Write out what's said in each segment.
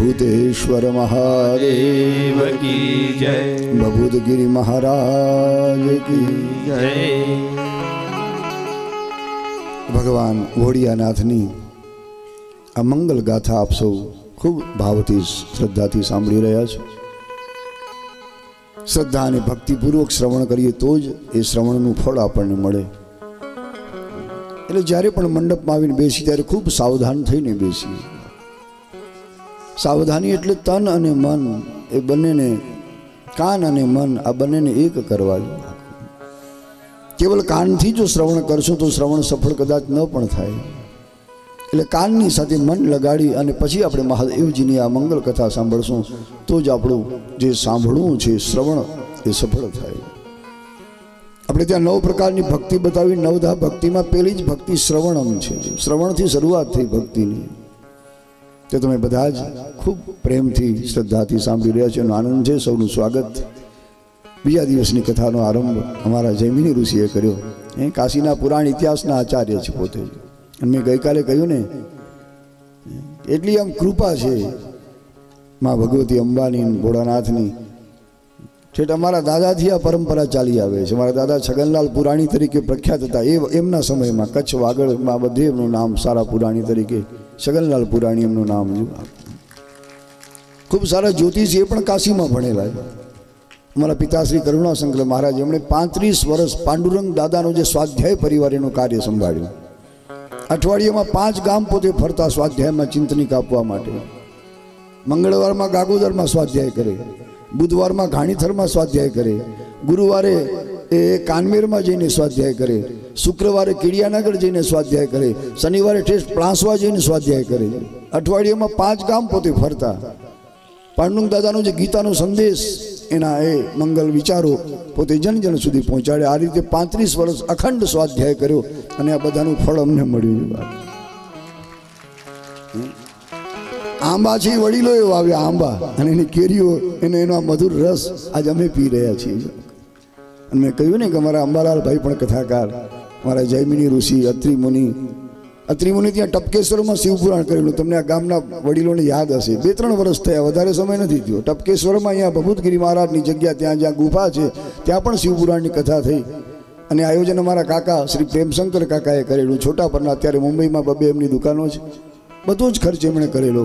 भूतेश्वर महादेव की जय। भभूतगिरि महाराज की जय। भगवान भोળિયાનાથની આ મંગલ ગાથા આપ સૌ ખૂબ ભાવથી શ્રદ્ધાથી સાંભળી રહ્યા છો। શ્રદ્ધા અને ભક્તિપૂર્વક શ્રવણ કરીએ તો જ એ શ્રવણનું ફળ આપણને મળે। એટલે જ્યારે પણ મંડપમાં આવીને બેસી ત્યારે ખૂબ સાવધાન થઈને બેસીએ। સાવધાની એટલે તન અને મન એ બંનેને, કાન અને મન આ બંનેને એક કરવા જોઈએ। કેવલ કાનથી જો શ્રવણ કરશો તો શ્રવણ સફળ કદાચ ન પણ થાય। એટલે કાનની સાથે મન લગાડી અને પછી આપણે મહાદેવજીની આ મંગલ કથા સાંભળશું તો જ આપણું જે સાંભળવું છે શ્રવણ એ સફળ થાય। આપણે ત્યાં 9 પ્રકારની ભક્તિ બતાવી। 9 ભક્તિમાં પહેલી જ ભક્તિ શ્રવણમ છે। શ્રવણથી શરૂઆત થઈ ભક્તિની। તો તમે બધા જ ખૂબ પ્રેમથી શ્રદ્ધાથી સાંભળી રહ્યા છો। એનો આનંદ છે। સૌનું સ્વાગત। બીજા દિવસની કથાનો આરંભ અમારા જૈમિની ઋષિએ કર્યો। એ કાશીના પુરાણ ઇતિહાસના આચાર્ય છે પોતે। અને મેં ગઈકાલે કહ્યું ને, એટલી આમ કૃપા છે મા ભગવતી અંબાની, ભોળાનાથની। છેટ અમારા દાદાથી આ પરંપરા ચાલી આવે છે। મારા દાદા છગનલાલ પુરાણી તરીકે પ્રખ્યાત હતા। એ એમના સમયમાં કચ્છ વાગડમાં બધે એમનું નામ સારા પુરાણી તરીકે છગનલાલ પુરાણી એમનું નામ। ખૂબ સારા જ્યોતિષ એ પણ કાશીમાં ભણેલા છે। અમારા પિતાશ્રી કરુણાશંકર મહારાજ એમણે 35 વર્ષ પાંડુરંગ દાદાનો જે સ્વાધ્યાય પરિવાર એનું કાર્ય સંભાળ્યું। અઠવાડિયામાં 5 ગામ પોતે ફરતા સ્વાધ્યાયમાં ચિંતની કાપવા માટે। મંગળવારમાં ગાગોદરમાં સ્વાધ્યાય કરે, બુધવારમાં ઘાણીથરમાં સ્વાધ્યાય કરે, ગુરુવારે એ કાનમેરમાં જઈને સ્વાધ્યાય કરે, શુક્રવારે કીડિયાનગર જઈને સ્વાધ્યાય કરે, શનિવારે ઠેઠ પ્લાસવા જઈને સ્વાધ્યાય કરે। અઠવાડિયામાં 5 ગામ પોતે ફરતા પાંડુરંગ દાદાનો જે ગીતાનો સંદેશ, એના એ મંગલ વિચારો પોતે જન જન સુધી પહોંચાડે। આ રીતે 35 વર્ષ અખંડ સ્વાધ્યાય કર્યો અને આ બધાનું ફળ અમને મળ્યું। આંબા છે વડીલોએ વાવ્યા આંબા, અને એની કેરીઓ, એનો મધુર રસ આજ અમે પી રહ્યા છીએ। અને મેં કહ્યું ને કે અમારા અંબાલાલ ભાઈ પણ કથાકાર, અમારા જૈમિની ઋષિ અત્રિ મુનિ ત્યાં ટપકેશ્વરમાં શિવપુરાણ કરેલું। તમને આ ગામના વડીલોને યાદ હશે। 2-3 વર્ષ થયા, વધારે સમય નથી થયો। ટપકેશ્વરમાં અહીંયા ભભૂતગિરિ મહારાજની જગ્યા, ત્યાં જ્યાં ગુફા છે ત્યાં પણ શિવપુરાણની કથા થઈ। અને આયોજન અમારા કાકા શ્રી પ્રેમશંકર કાકાએ કરેલું। છોટા પરના અત્યારે મુંબઈમાં 2 એમની દુકાનો છે। બધો જ ખર્ચ એમણે કરેલો।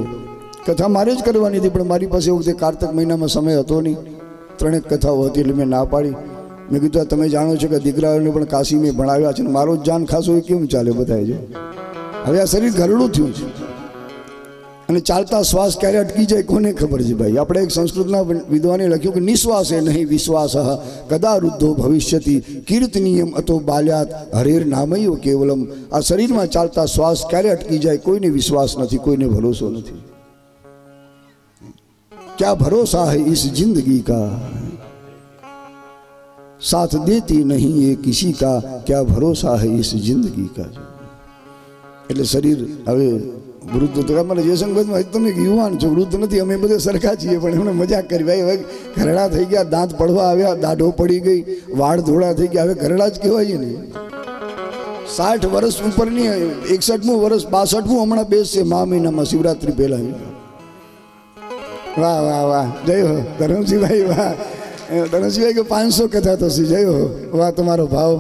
કથા મારે જ કરવાની હતી, પણ મારી પાસે એ વખતે કાર્તક મહિનામાં સમય હતો નહીં। 3 કથાઓ હતી એટલે મેં ના પાડી। મેં કીધું તમે જાણો છો કે દીકરાઓને પણ કાશી મેં ભણાવ્યા છે, મારો જ જાન ખાસો એ કેમ ચાલે બધાય છે। હવે આ શરીર ઘરડું થયું છે અને ચાલતા શ્વાસ ક્યારે અટકી જાય કોને ખબર છે ભાઈ। આપણે એક સંસ્કૃતના વિદ્વાને લખ્યું કે નિશ્વાસે નહીં વિશ્વાસ કદા વૃદ્ધો ભવિષ્યતિ કીર્તનીયમ અતો બાલ્યાત હરેર નામયો કેવલમ। આ શરીરમાં ચાલતા શ્વાસ ક્યારે અટકી જાય કોઈને વિશ્વાસ નથી, કોઈને ભરોસો નથી। क्या भरोसा है इस जिंदगी का, साथ देती नहीं ये किसी का, क्या भरोसा है इस जिंदगी का। એટલે શરીર હવે વૃદ્ધ તો અમારે જયશંકરમાં તમે યુવાન છો, વૃદ્ધ નથી, અમે બધે સરખા છીએ, પણ એમણે મજાક કરી ભાઈ હવે ઘરડા થઈ ગયા, દાંત પડવા આવ્યા, દાઢો પડી ગઈ, વાળ ધોળા થઈ ગયા, હવે ઘરડા જ કહેવાય ને। 60 વર્ષ ઉપરની 61મું વર્ષ 62મું હમણાં બેસશે મા મહિનામાં શિવરાત્રી પહેલા। વાહ વાહ વાહ, જય હો ધરમસિંહભાઈ, વાહ ધરમસિંહભાઈ કે 500 કથા થશે, જય હો, વાહ તમારો ભાવ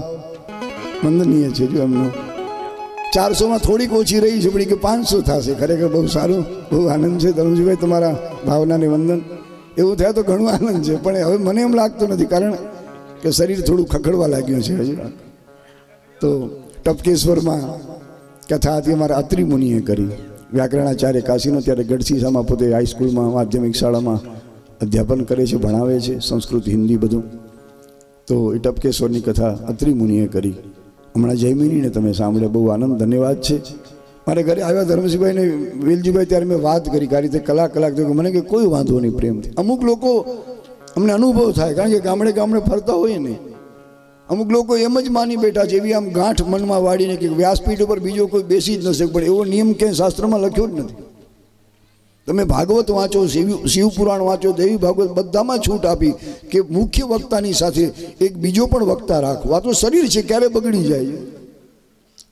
વંદનીય છે। જો એમનો 400માં થોડીક ઓછી રહી છે, પણ કે 500 થશે, ખરેખર બહુ સારું, બહુ આનંદ છે ધરમસિંહભાઈ, તમારા ભાવનાને વંદન। એવું થાય તો ઘણું આનંદ છે, પણ હવે મને એમ લાગતું નથી, કારણ કે શરીર થોડું ખખડવા લાગ્યું છે હજુ। તો ટપકેશ્વરમાં કથા હતી અમારા અત્રિ મુનિએ કરી। વ્યાકરણાચાર્ય કાશીનો, ત્યારે ગઢસીસામાં પોતે હાઈસ્કૂલમાં માધ્યમિક શાળામાં અધ્યાપન કરે છે, ભણાવે છે, સંસ્કૃત હિન્દી બધું। તો એ ટપકેશ્વરની કથા અત્રિ મુનિએ કરી। હમણાં જયમિનીને તમે સાંભળ્યા, બહુ આનંદ, ધન્યવાદ છે। મારે ઘરે આવ્યા ધર્મસિંહભાઈને વેલજીભાઈ, ત્યારે મેં વાત કરી આ રીતે કલાક તો મને કે કોઈ વાંધો નહીં પ્રેમથી। અમુક લોકો અમને અનુભવ થાય, કારણ કે ગામડે ગામડે ફરતા હોઈએ ને, અમુક લોકો એમ જ માની બેઠા છે, એવી આમ ગાંઠ મનમાં વાળીને કે વ્યાસપીઠ ઉપર બીજો કોઈ બેસી જ ન શકે, પણ એવો નિયમ ક્યાંય શાસ્ત્રમાં લખ્યો જ નથી। તમે ભાગવત વાંચો, શિવપુરાણ વાંચો, દેવી ભાગવત, બધામાં છૂટ આપી કે મુખ્ય વક્તાની સાથે એક બીજો પણ વક્તા રાખો। આ તો શરીર છે, ક્યારે બગડી જાય,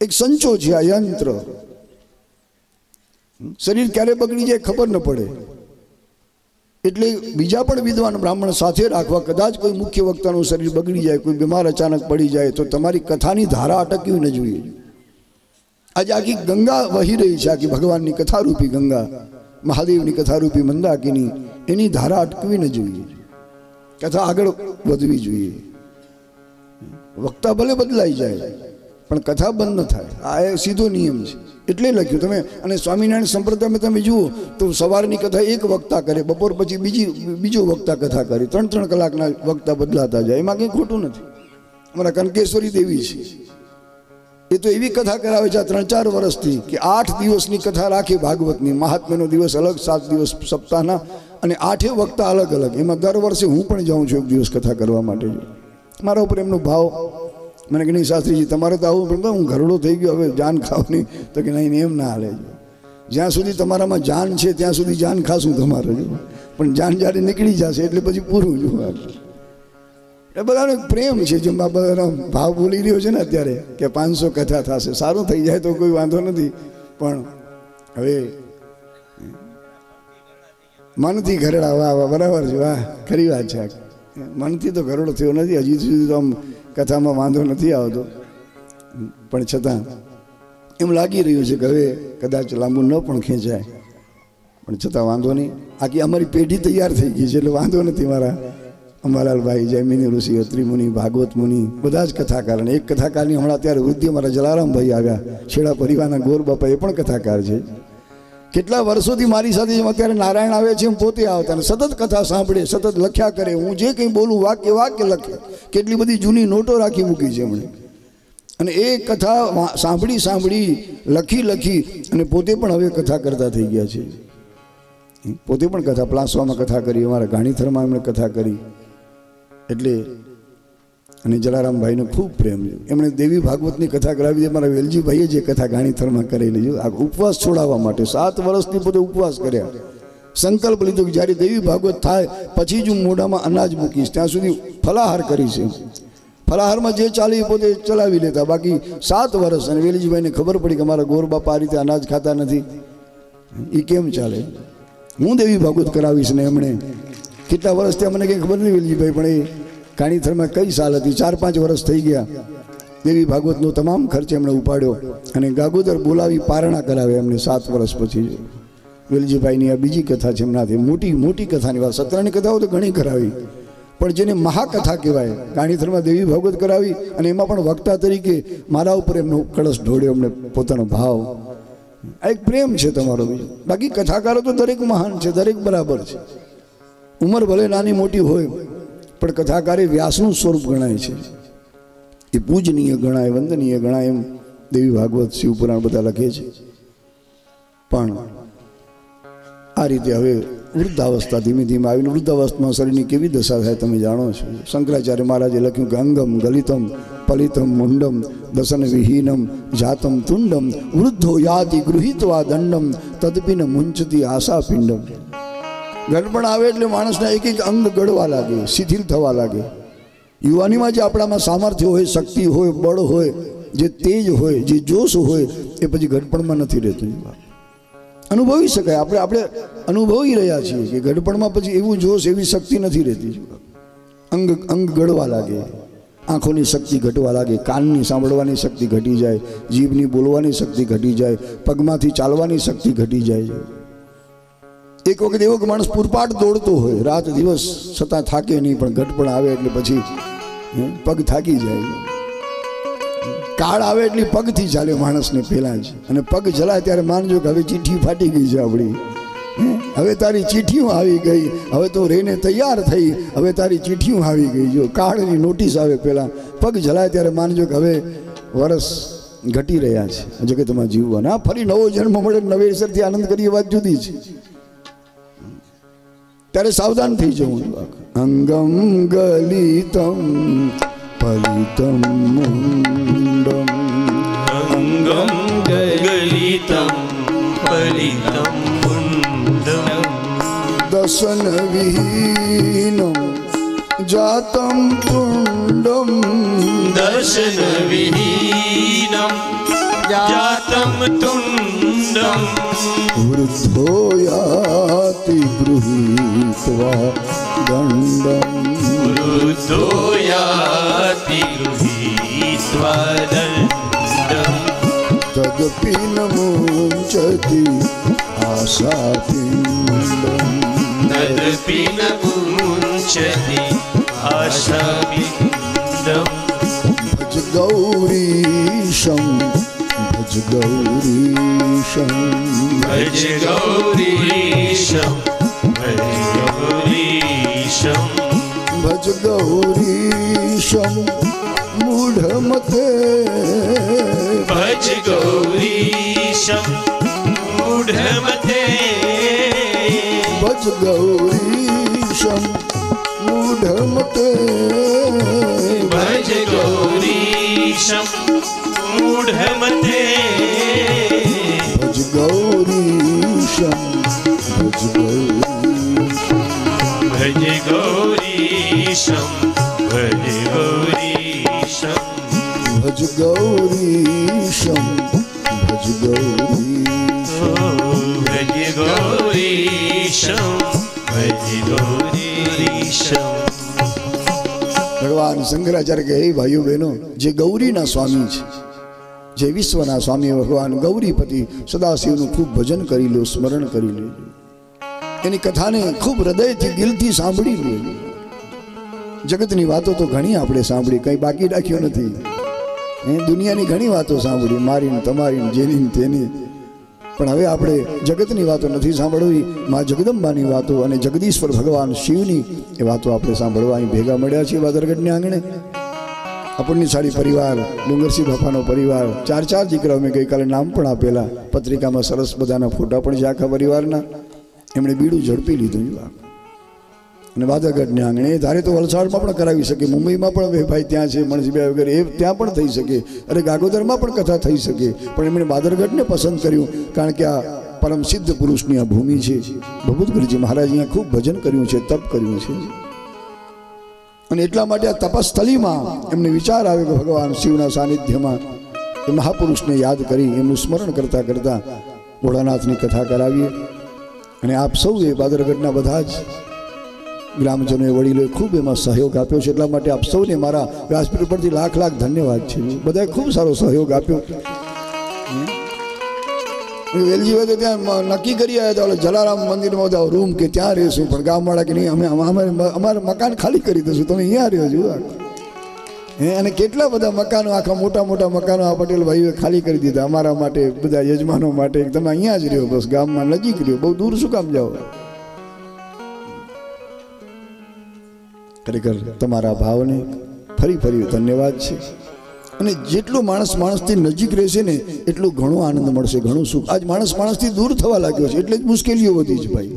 એક સંચો છે, આ યંત્ર। શરીર ક્યારે બગડી જાય ખબર ન પડે। એટલે બીજા પણ વિદ્વાન બ્રાહ્મણ સાથે રાખવા. કદાચ કોઈ મુખ્ય વક્તાનું શરીર બગડી જાય, કોઈ બીમાર અચાનક પડી જાય તો તમારી કથાની ધારા અટકવી ન જોઈએ. આજે આખી ગંગા વહી રહી છે, આખી ભગવાનની કથારૂપી ગંગા, મહાદેવની કથારૂપી મંદાકિની, એની ધારા અટકવી ન જોઈએ. કથા આગળ વધવી જોઈએ. વક્તા ભલે બદલાઈ જાય પણ કથા બંધ ન થાય. આ એ સીધો નિયમ છે. એટલે લખ્યું તમે. અને સ્વામિનારાયણ સંપ્રદાયમાં તમે જુઓ તો સવારની કથા એક વક્તા કરે, બપોર પછી બીજો વક્તા કથા કરે, 3-3 કલાકના વક્તા બદલાતા જાય. એમાં કંઈ ખોટું નથી. અમારા કનકેશ્વરી દેવી છે, એ તો એવી કથા કરાવે છે આ 3-4 વર્ષથી કે 8 દિવસની કથા રાખે ભાગવતની. મહાત્મ્યનો દિવસ અલગ, 7 દિવસ સપ્તાહના, અને 8 વક્તા અલગ અલગ. એમાં દર વર્ષે હું પણ જાઉં છું એક દિવસ કથા કરવા માટે. મારા ઉપર એમનો ભાવ. મને કે નહીં શાસ્ત્રીજી તમારે તો આવું, પણ હું ઘરડો થઈ ગયો, હવે જાન ખાવ નહીં. તો કે નહીં, એમ ના હાલે. જ્યાં સુધી તમારામાં જાન છે ત્યાં સુધી જાન ખાશું તમારે, પણ જાન જ્યારે નીકળી જશે એટલે પછી પૂરું. જો એ બધાનો પ્રેમ છે. જેમ આ બધાનો ભાવ બોલી રહ્યો છે ને અત્યારે કે 500 કથા થશે, સારું થઈ જાય તો કોઈ વાંધો નથી. પણ હવે મનથી ઘરડા, વાહ વાહ, બરાબર છે, વાહ, ખરી વાત છે. મનથી તો ઘરડો થયો નથી હજી સુધી, તો આમ કથામાં વાંધો નથી આવતો. પણ છતાં એમ લાગી રહ્યું છે કે હવે કદાચ લાંબુ ન પણ ખેંચાય, પણ છતાં વાંધો નહીં. આખી અમારી પેઢી તૈયાર થઈ ગઈ છે એટલે વાંધો નથી. મારા અંબાલાલભાઈ, જયમિની ઋષિ, અત્રિ મુનિ, ભાગવત મુનિ, બધા જ કથાકાર. અને એક કથાકારની હમણાં અત્યારે વૃદ્ધિ અમારા જલારામભાઈ આવ્યા, છેડા પરિવારના ગોર બાપા, એ પણ કથાકાર છે. કેટલા વર્ષોથી મારી સાથે જેમ અત્યારે નારાયણ આવે છે એમ પોતે આવતા, અને સતત કથા સાંભળે, સતત લખ્યા કરે. હું જે કંઈ બોલું વાક્ય વાક્ય લખે. કેટલી બધી જૂની નોટો રાખી મૂકી છે એમણે. અને એ કથા સાંભળી લખી અને પોતે પણ હવે કથા કરતા થઈ ગયા છે. પોતે પણ કથા પ્લાસવામાં કથા કરી, અમારા ગાણીથરમાં એમણે કથા કરી. એટલે અને જલારામભાઈને ખૂબ પ્રેમ છે. એમણે દેવી ભાગવતની કથા કરાવી. મારા વેલજીભાઈએ જે કથા ગાણીથરમાં કરેલી છે, આ ઉપવાસ છોડાવવા માટે 7 વર્ષથી પોતે ઉપવાસ કર્યા. સંકલ્પ લીધો કે જ્યારે દેવી ભાગવત થાય પછી જ હું મોઢામાં અનાજ મૂકીશ, ત્યાં સુધી ફલાહાર કરીશ. ફલાહારમાં જે ચાલે એ પોતે ચલાવી લેતા. બાકી 7 વર્ષ. અને વેલજીભાઈને ખબર પડી કે અમારા ગોર બાપા આ રીતે અનાજ ખાતા નથી, એ કેમ ચાલે, હું દેવી ભાગવત કરાવીશ. ને એમણે કેટલા વર્ષથી અમને કંઈ ખબર નહીં વેલજીભાઈ, પણ એ ગાણીથરમાં કઈ સાલ હતી, 4-5 વર્ષ થઈ ગયા. દેવી ભાગવતનો તમામ ખર્ચ એમણે ઉપાડ્યો અને ગાગોદર બોલાવી પારણા કરાવે એમને 7 વર્ષ પછી. વેલજીભાઈની આ બીજી કથા છે એમનાથી. મોટી કથાની વાત. સત્રની કથાઓ તો ઘણી કરાવી, પણ જેને મહાકથા કહેવાય, ગાણીથરમાં દેવી ભાગવત કરાવી. અને એમાં પણ વક્તા તરીકે મારા ઉપર એમનો કળશ ઢોળ્યો, એમને પોતાનો ભાવ. આ એક પ્રેમ છે તમારો. બાકી કથાકારો તો દરેક મહાન છે, દરેક બરાબર છે. ઉંમર ભલે નાની મોટી હોય, પણ કથાકારે વ્યાસનું સ્વરૂપ ગણાય છે. એ પૂજનીય ગણાય, વંદનીય ગણાય. એમ દેવી ભાગવત, શિવપુરાણ બધા લખે છે. પણ આ રીતે હવે વૃદ્ધાવસ્થા ધીમે ધીમે આવીને, વૃદ્ધાવસ્થામાં શરીરની કેવી દશા થાય તમે જાણો છો. શંકરાચાર્ય મહારાજે લખ્યું કે અંગમ ગલિતમ પલિતમ મુંડમ દસન વિહીનમ જાતમ તુંડમ વૃદ્ધો યાતિ ગૃહિત્વા દંડમ તદપિન મુંચતી આશા પિંડમ. ગડપણ આવે એટલે માણસના એક અંગ ગળવા લાગે, શિથિલ થવા લાગે. યુવાનીમાં જે આપણામાં સામર્થ્ય હોય, શક્તિ હોય, બળ હોય, જે તેજ હોય, જે જોશ હોય, એ પછી ગડપણમાં નથી રહેતું. અનુભવી શકાય. આપણે અનુભવી રહ્યા છીએ કે ગડપણમાં પછી એવું જોશ, એવી શક્તિ નથી રહેતી. અંગ ગળવા લાગે, આંખોની શક્તિ ઘટવા લાગે, કાનની સાંભળવાની શક્તિ ઘટી જાય, જીભની બોલવાની શક્તિ ઘટી જાય, પગમાંથી ચાલવાની શક્તિ ઘટી જાય. એક વખત એવો કે માણસ પૂરપાટ દોડતો હોય રાત દિવસ, છતાં થાકે નહીં, પણ ગટપણ આવે એટલે પછી પગ થાકી જાય. કાળ આવે એટલે પગથી ચાલે માણસને પહેલાં જ. અને પગ ચલાય ત્યારે માનજો કે હવે ચીઠી ફાટી ગઈ છે આપણી. હવે તારી ચીઠીઓ આવી ગઈ, હવે તો રહીને તૈયાર થઈ, હવે તારી ચીઠીઓ આવી ગઈ. જો કાળની નોટિસ આવે પહેલાં, પગ ચલાય ત્યારે માનજો કે હવે વર્ષ ઘટી રહ્યા છે જગતમાં જીવવાના. ફરી નવો જન્મ મળે, નવેસરથી આનંદ કરીએ, વાત જુદી છે. ત્યારે સાવધાન થઈ જવું. અંગમ ગલિતમ પલિતમ મુંડમ અંગમ ગલિતમ પલિતમ મુંડમ દશન વિહીનમ જાતમ તુંડમ દર્શન વિહીનમ જાતમ તુંડમ वृद्धो याति गृहीत्वा दण्डम् वृद्धो याति गृहीत्वा दण्डम् तदपि न मुञ्चति आशापिण्डम् तदपि न मुञ्चति आशापिण्डम् भज गौरीशं भज गौरीशं भज गौरीशं भज गौरीशं भज गौरीशं मूढमते भज गौरीशं मूढमते भज गौरीशं मूढमते भज गौरीशं मूढमते भज गौरीशं भज गौरीशं भज गौरीशं भज गौरीशं भज गौरीशं भज गौरीशं भज गौरीशं भज गौरीशं ભગવાન શંકરાચાર્ય કહે, હે ભાઈઓ બહેનો, જે ગૌરીના સ્વામી છે, જે વિશ્વના સ્વામી ભગવાન ગૌરીપતિ સદાશિવનું ખૂબ ભજન કરી લો, સ્મરણ કરી લો, એની કથાને ખૂબ હૃદયથી દિલથી સાંભળી લો. જગતની વાતો તો ઘણી આપણે સાંભળી, કંઈ બાકી રાખ્યો નથી. દુનિયાની ઘણી વાતો સાંભળી, મારીને તમારી જેની તેની, પણ હવે આપણે જગતની વાતો નથી સાંભળવી. મા જગદંબાની વાતો અને જગદીશ્વર ભગવાન શિવની એ વાતો આપણે સાંભળવા અહીં ભેગા મળ્યા છીએ વાદરગઢના આંગણે. આપણની સાડી પરિવાર, ડુંગરસિંહ બાપાનો પરિવાર, 4 દીકરાઓ મેં ગઈકાલે નામ પણ આપેલા, પત્રિકામાં સરસ બધાના ફોટા પણ છે આખા પરિવારના. એમણે બીડું ઝડપી લીધું અને વાદરગઢના આંગણે. ધારે તો વલસાડમાં પણ કરાવી શકે, મુંબઈમાં પણ ભાઈ ત્યાં છે મણસીભાઈ વગેરે, એ ત્યાં પણ થઈ શકે, અરે ગાગોદરમાં પણ કથા થઈ શકે, પણ એમણે વાદરગઢને પસંદ કર્યું કારણ કે આ પરમ સિદ્ધ પુરુષની આ ભૂમિ છે. ભભૂતગઢજી મહારાજ અહીંયા ખૂબ ભજન કર્યું છે, તપ કર્યું છે, અને એટલા માટે આ તપસ્થલીમાં એમને વિચાર આવ્યો કે ભગવાન શિવના સાનિધ્યમાં એ મહાપુરુષને યાદ કરી એમનું સ્મરણ કરતાં કરતાં ભોળાનાથની કથા કરાવીએ. અને આપ સૌએ વાદરગઢના બધા જ ગ્રામજનોએ, વડીલોએ ખૂબ એમાં સહયોગ આપ્યો છે. એટલા માટે આપ સૌને મારા વ્યાસપીઠ પરથી લાખ લાખ ધન્યવાદ છે. બધાએ ખૂબ સારો સહયોગ આપ્યો. વેલજીભાઈ તો ત્યાં નક્કી કરી આવ્યા હતા જલારામ મંદિરમાં બધા રૂમ કે ત્યાં રહેશું, પણ ગામવાળા કે નહીં, અમે અમારા મકાન ખાલી કરી દઈશું, તમે અહીંયા રહ્યો છો. અને કેટલા બધા મકાનો, આખા મોટા મોટા મકાનો આ પટેલ ભાઈઓએ ખાલી કરી દીધા અમારા માટે, બધા યજમાનો માટે. તમે અહીંયા જ રહ્યો, બસ ગામમાં નજીક રહ્યો, બહુ દૂર શું કામ જાઓ. ખરેખર તમારા ભાવને ફરી ફરી ધન્યવાદ છે. અને જેટલું માણસથી નજીક રહેશે ને એટલું ઘણો આનંદ મળશે, ઘણું સુખ. આજ માણસથી દૂર થવા લાગ્યો છે એટલે જ મુશ્કેલીઓ વધી છે ભાઈ.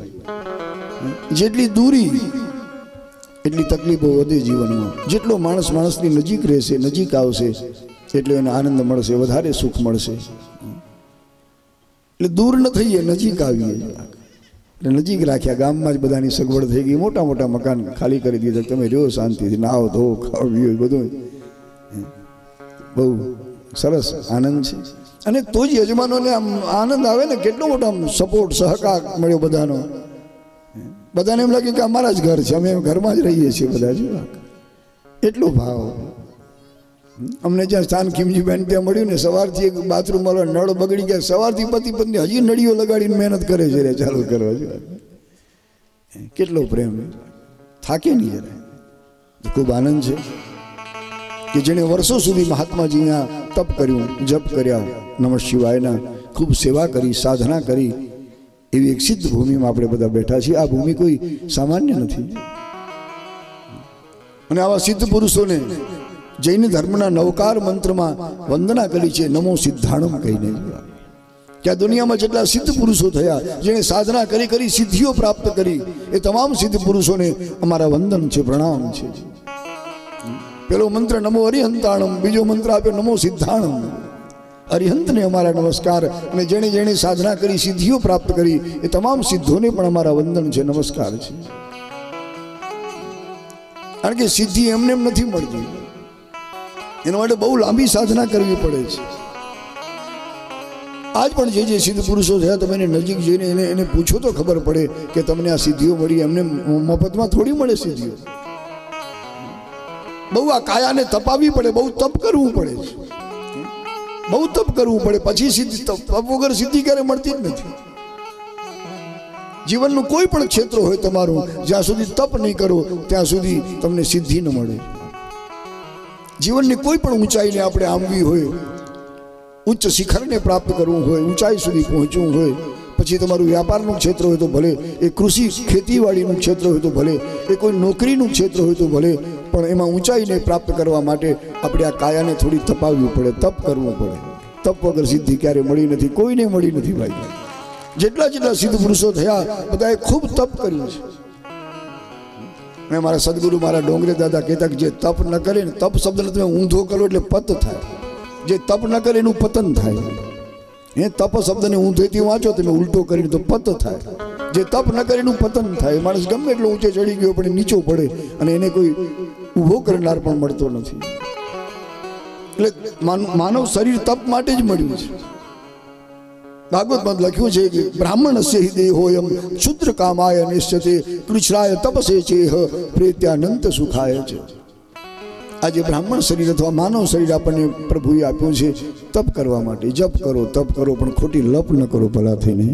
જેટલી દૂરી એટલી તકલીફો વધે જીવનમાં. જેટલો માણસની નજીક રહેશે, નજીક આવશે, એટલો એને આનંદ મળશે, વધારે સુખ મળશે. એટલે દૂર ન થઈએ, નજીક આવીએ. એટલે નજીક રાખ્યા, ગામમાં જ બધાની સગવડ થઈ ગઈ, મોટા મોટા મકાન ખાલી કરી દીધા, તમે રહ્યો શાંતિથી, નાવ ધો ખાવ બધું. બહુ સરસ આનંદ છે. અને તો જ યજમાનોને આમ આનંદ આવે ને, કેટલો મોટો સપોર્ટ, સહકાર મળ્યો બધાનો. બધાને એમ લાગે કે અમારા જ ઘર છે, અમે ઘરમાં જ રહીએ છીએ બધા જ. એટલો ભાવ અમને જ્યાં સ્થાન ખીમજીબેન ત્યાં મળ્યું ને, સવારથી એક બાથરૂમમાં નળ બગડી ગયા, સવારથી પતિ પત્ની હજી નળીઓ લગાડીને મહેનત કરે છે ચાલુ કરવા. કેટલો પ્રેમ, થાકે નહીં જરા. ખૂબ આનંદ છે કે જેણે વર્ષો સુધી મહાત્માજી અહીંયા તપ કર્યું, જપ કર્યા, નમઃ શિવાયના ખૂબ સેવા કરી, સાધના કરી, એવી એક સિદ્ધ ભૂમિમાં આપણે બધા બેઠા છીએ. આ ભૂમિ કોઈ સામાન્ય નથી. અને આવા સિદ્ધ પુરુષોને જૈન ધર્મના નવકાર મંત્રમાં વંદના કરી છે, નમો સિદ્ધાણમ કહીને. કે આ દુનિયામાં જેટલા સિદ્ધ પુરુષો થયા, જેણે સાધના કરી કરી સિદ્ધિઓ પ્રાપ્ત કરી, એ તમામ સિદ્ધ પુરુષોને અમારા વંદન છે, પ્રણામ છે. પેલો મંત્ર નમો અરિહંતાણમ, બીજો મંત્ર આપ્યો નમો સિદ્ધાણમ. અરિહંતને અમારા નમસ્કાર, અને જેણે જેણે સાધના કરી, સિદ્ધિઓ પ્રાપ્ત કરી, એ તમામ સિદ્ધોને પણ અમારા વંદન છે, નમસ્કાર છે. કારણ કે સિદ્ધિ એમને એમ નથી મળતી, એના માટે બહુ લાંબી સાધના કરવી પડે છે. આજ પણ જે સિદ્ધ પુરુષો થયા તમે એને નજીક જઈને એને પૂછો તો ખબર પડે કે તમને આ સિદ્ધિઓ મળી. એમને મફતમાં થોડી મળે સિદ્ધિઓ. બહુ આ કાયાને તપાવવી પડે, બહુ તપ કરવું પડે છે, બહુ તપ કરવું પડે પછી સિદ્ધિ. તપ વગર સિદ્ધિ ક્યારે મળતી જ નથી. જીવનનું કોઈ પણ ક્ષેત્ર હોય તમારું, જ્યાં સુધી તપ નહીં કરો ત્યાં સુધી તમને સિદ્ધિ ન મળે. જીવનની કોઈ પણ ઊંચાઈને આપણે આંબવી હોય, ઉચ્ચ શિખરને પ્રાપ્ત કરવું હોય, ઊંચાઈ સુધી પહોંચવું હોય, પછી તમારું વ્યાપારનું ક્ષેત્ર હોય તો ભલે, એ કૃષિ ખેતીવાડીનું ક્ષેત્ર હોય તો ભલે, એ કોઈ નોકરીનું ક્ષેત્ર હોય તો ભલે, પણ એમાં ઊંચાઈને પ્રાપ્ત કરવા માટે આપણે આ કાયાને થોડી તપાવવી પડે, તપ કરવું પડે. તપ વગર સિદ્ધિ ક્યારે મળી નથી, કોઈને મળી નથી ભાઈ. જેટલા જેટલા સિદ્ધ પુરુષો થયા બધાએ ખૂબ તપ કર્યું છે. મેં મારા સદગુરુ મારા ડોંગરે દાદા કહેતા કે જે તપ ન કરે ને, તપ શબ્દને તમે ઊંધો કરો એટલે પત થાય. જે તપ ન કરે એનું પતન થાય. એ તપ શબ્દને ઊંધેથી વાંચો તમે ઉલટો કરીને તો પત થાય. જે તપ ન કરે એનું પતન થાય. માણસ ગમે એટલો ઊંચે ચડી ગયો પણ નીચો પડે અને એને કોઈ ઊભો કરનાર પણ મળતો નથી. એટલે માનવ શરીર તપ માટે જ મળ્યું છે. ભાગવતમાં લખ્યું છે કે બ્રાહ્મણસ્ય હિ દેહોયમ ક્ષુદ્ર કામાય નિશ્ચતે કૃચ્છરાય તપસે ચેહ પ્રેત્યાનંત સુખાય છે. આજે બ્રાહ્મણ શરીર અથવા માનવ શરીર આપણને પ્રભુએ આપ્યું છે તપ કરવા માટે. જપ કરો, તપ કરો, પણ ખોટી લપ ન કરો ભલા થઈને.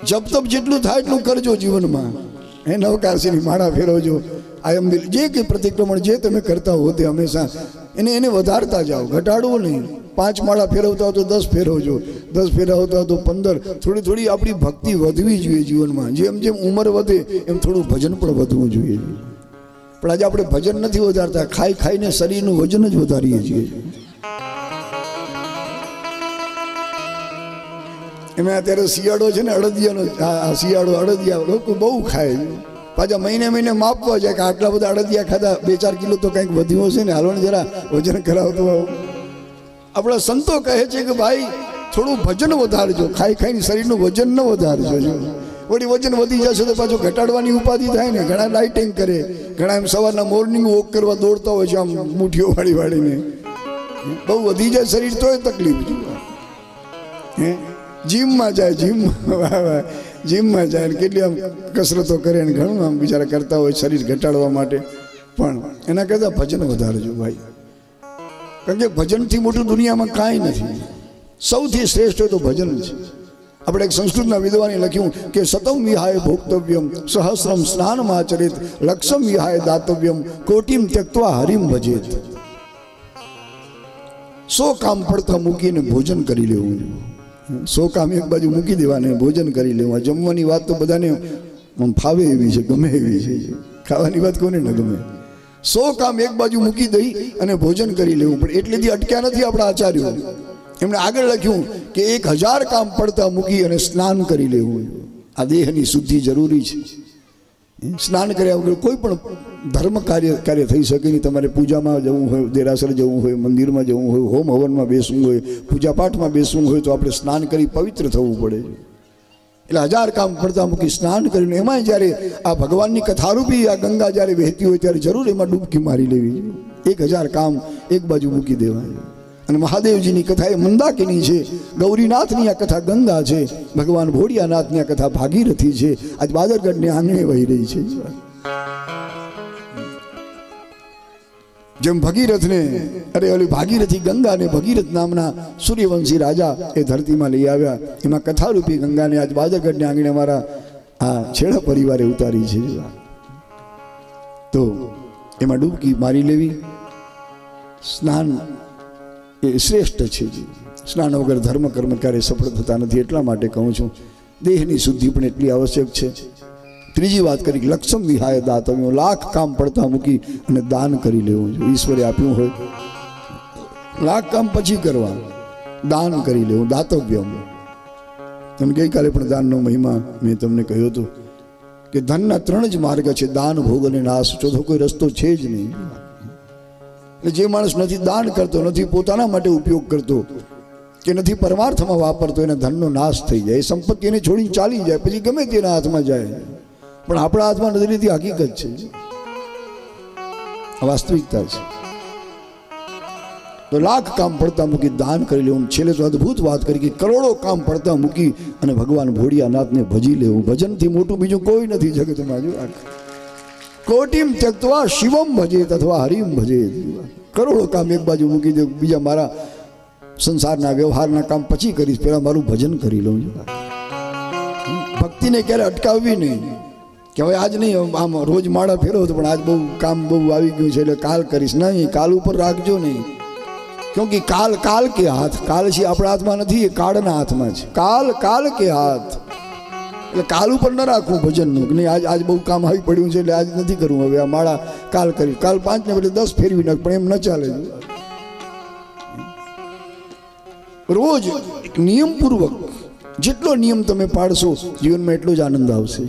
જપ તપ જેટલું થાય એટલું કરજો જીવનમાં. એ નવકાશીની માળા ફેરવજો. આયમ જે કે પ્રતિક્રમણ જે તમે કરતા હો તે હંમેશા એને વધારતા જાઓ, ઘટાડવો નહીં. 5 માળા ફેરવતા હો તો 10 ફેરવજો, 10 ફેરવતા હો તો 15. થોડી થોડી આપણી ભક્તિ વધવી જોઈએ જીવનમાં. જેમ જેમ ઉંમર વધે એમ થોડું ભજન પણ વધવું જોઈએ. પણ આજે આપણે ભજન નથી વધારતા, ખાઈ ખાઈને શરીરનું વજન જ વધારીએ છીએ. એમાં અત્યારે શિયાળો છે ને, અડદિયાનો શિયાળો, અડદિયા લોકો બહુ ખાય. પાછા મહિને મહિને માપવા જાય કે આટલા બધા અડદિયા ખાધા, 2-4 કિલો તો કંઈક વધ્યું હશે ને, હાલો ને જરા વજન કરાવતો આવું. આપણા સંતો કહે છે કે ભાઈ થોડું ભજન વધારજો, ખાઈ ખાઈને શરીરનું વજન ન વધારજો. વળી વજન વધી જશે તો પાછું ઘટાડવાની ઉપાધિ થાય ને. ઘણા ડાયટિંગ કરે, ઘણા એમ સવારના મોર્નિંગ વોક કરવા દોડતા હોય છે આમ મુઠ્ઠીઓ વાળીને. બહુ વધી જાય શરીર તોય તકલીફ. હે જીમમાં જાય, જીમમાં જાય ને કેટલી આમ કસરતો કરે ને ઘણું આમ બિચારા કરતા હોય શરીર ઘટાડવા માટે. પણ એના કરતાં ભજન વધારજો ભાઈ. કારણ કે ભજનથી મોટું દુનિયામાં કાંઈ નથી. સૌથી શ્રેષ્ઠ હોય તો ભજન છે. આપણે એક સંસ્કૃતના વિદ્વાને લખ્યું કે સતમ વિહાય ભોક્તવ્યમ સહસ્રમ સ્નાનમાચરિત લક્ષમ વિહાય દાતવ્યમ કોટિમ ત્યક્ત્વા હરિમ ભજેત. 100 કામ પડતા મૂકીને ભોજન કરી લેવું. 100 કામ એક બાજુ મૂકી દેવાને ભોજન કરી લેવા. જમવાની વાત તો બધાને ફાવે એવી છે, ગમે એવી છે. ખાવાની વાત કોને ન ગમે. 100 કામ એક બાજુ મૂકી દઈ અને ભોજન કરી લેવું. પણ એટલેથી અટક્યા નથી આપણા આચાર્યો. એમણે આગળ લખ્યું કે 1000 કામ પડતા મૂકી અને સ્નાન કરી લેવું. આ દેહની શુદ્ધિ જરૂરી છે. સ્નાન કર્યા વગર કોઈ પણ ધર્મ કાર્ય થઈ શકે નહીં. તમારે પૂજામાં જવું હોય, દેરાસર જવું હોય, મંદિરમાં જવું હોય, હોમ હવનમાં બેસવું હોય, પૂજાપાઠમાં બેસવું હોય તો આપણે સ્નાન કરી પવિત્ર થવું પડે. એટલે 1000 કામ પડતા મૂકી સ્નાન કરીને એમાં જ્યારે આ ભગવાનની કથારૂપી આ ગંગા જ્યારે વહેતી હોય ત્યારે જરૂર એમાં ડૂબકી મારી લેવી. 1000 કામ એક બાજુ મૂકી દેવાય. અને મહાદેવજીની કથા એ મંદાકિની છે, ગૌરીનાથની આ કથા ગંગા છે, ભગવાન ભોળિયાનાથની આ કથા ભાગીરથી છે. આજ બાદરગઢને આંગણે વહી રહી છે. જેમ ભગીરથને ઓલી ભાગીરથી ગંગાને ભગીરથ નામના સૂર્યવંશી રાજા એ ધરતીમાં લઈ આવ્યા. એમાં કથારૂપી ગંગાને આજ બાદરગઢને આંગણે અમારા આ છેડા પરિવારે ઉતારી છે. તો એમાં ડૂબકી મારી લેવી. સ્નાન એ શ્રેષ્ઠ છે. સ્નાન વગર ધર્મ કર્મ ક્યારે સફળ થતા નથી. એટલા માટે કહું છું દેહની શુદ્ધિ પણ એટલી આવશ્યક છે. ત્રીજી વાત કરી લક્ષમ વિહાય દાતવ્યો. 1,00,000 કામ પડતા મૂકી અને દાન કરી લેવું જોઈએ. ઈશ્વરે આપ્યું હોય 1,00,000 કામ પછી કરવા, દાન કરી લેવું. દાતવ્યમ. તમે ગઈકાલે પણ દાનનો મહિમા મેં તમને કહ્યું હતું કે ધનના 3 જ માર્ગ છે: દાન, ભોગ અને નાશ. ચોથો કોઈ રસ્તો છે જ નહીં. જે માણસ નથી દાન કરતો, નથી પોતાના માટે ઉપયોગ કરતો કે નથી પરમાર્થમાં વાપરતો, એના ધનનો નાશ થઈ જાય. એ સંપત્તિ એને છોડીને ચાલી જાય, પછી ગમે તેના હાથમાં જાય. પણ આપણા હાથમાં નથી રહેતી. હકીકત છે, વાસ્તવિકતા છે. તો લાખ કામ પડતા મૂકી દાન કરી લેવું. છેલ્લે તો અદ્ભુત વાત કરી કે કરોડો કામ પડતા મૂકી અને ભગવાન ભોળિયાનાથને ભજી લેવું. ભજનથી મોટું બીજું કોઈ નથી જગતમાં. જો કોટિમ ત્યક્ત્વા શિવમ ભજેત અથવા હરિમ ભજેત. કરોડો કામ એક બાજુ મૂકી દે, બીજા મારા સંસારના વ્યવહારના કામ પછી કરીશ, પહેલાં મારું ભજન કરી લઉં. ભક્તિને ક્યારે અટકાવવી નહીં કે હવે આજ નહીં, આમ રોજ માળા ફેરવો તો પણ આજ બહુ કામ બહુ આવી ગયું છે એટલે કાલ કરીશ. નહીં, કાલ ઉપર રાખજો નહીં. क्योंकि काल काल के हाथ, काल છે આપણા હાથમાં નથી, એ કાળના હાથમાં છે. કાલ કાલ કે હાથ, એટલે કાલ ઉપર ન રાખવું ભજનનું કે નહીં આજ આજ બહુ કામ આવી પડ્યું છે એટલે આજ નથી કરવું, હવે આ માળા કાલ કરી, કાલ 5 ને બદલે 10 ફેરવી નાખ, પણ એમ ન ચાલે. રોજ એક નિયમપૂર્વક જેટલો નિયમ તમે પાડશો જીવનમાં એટલો જ આનંદ આવશે.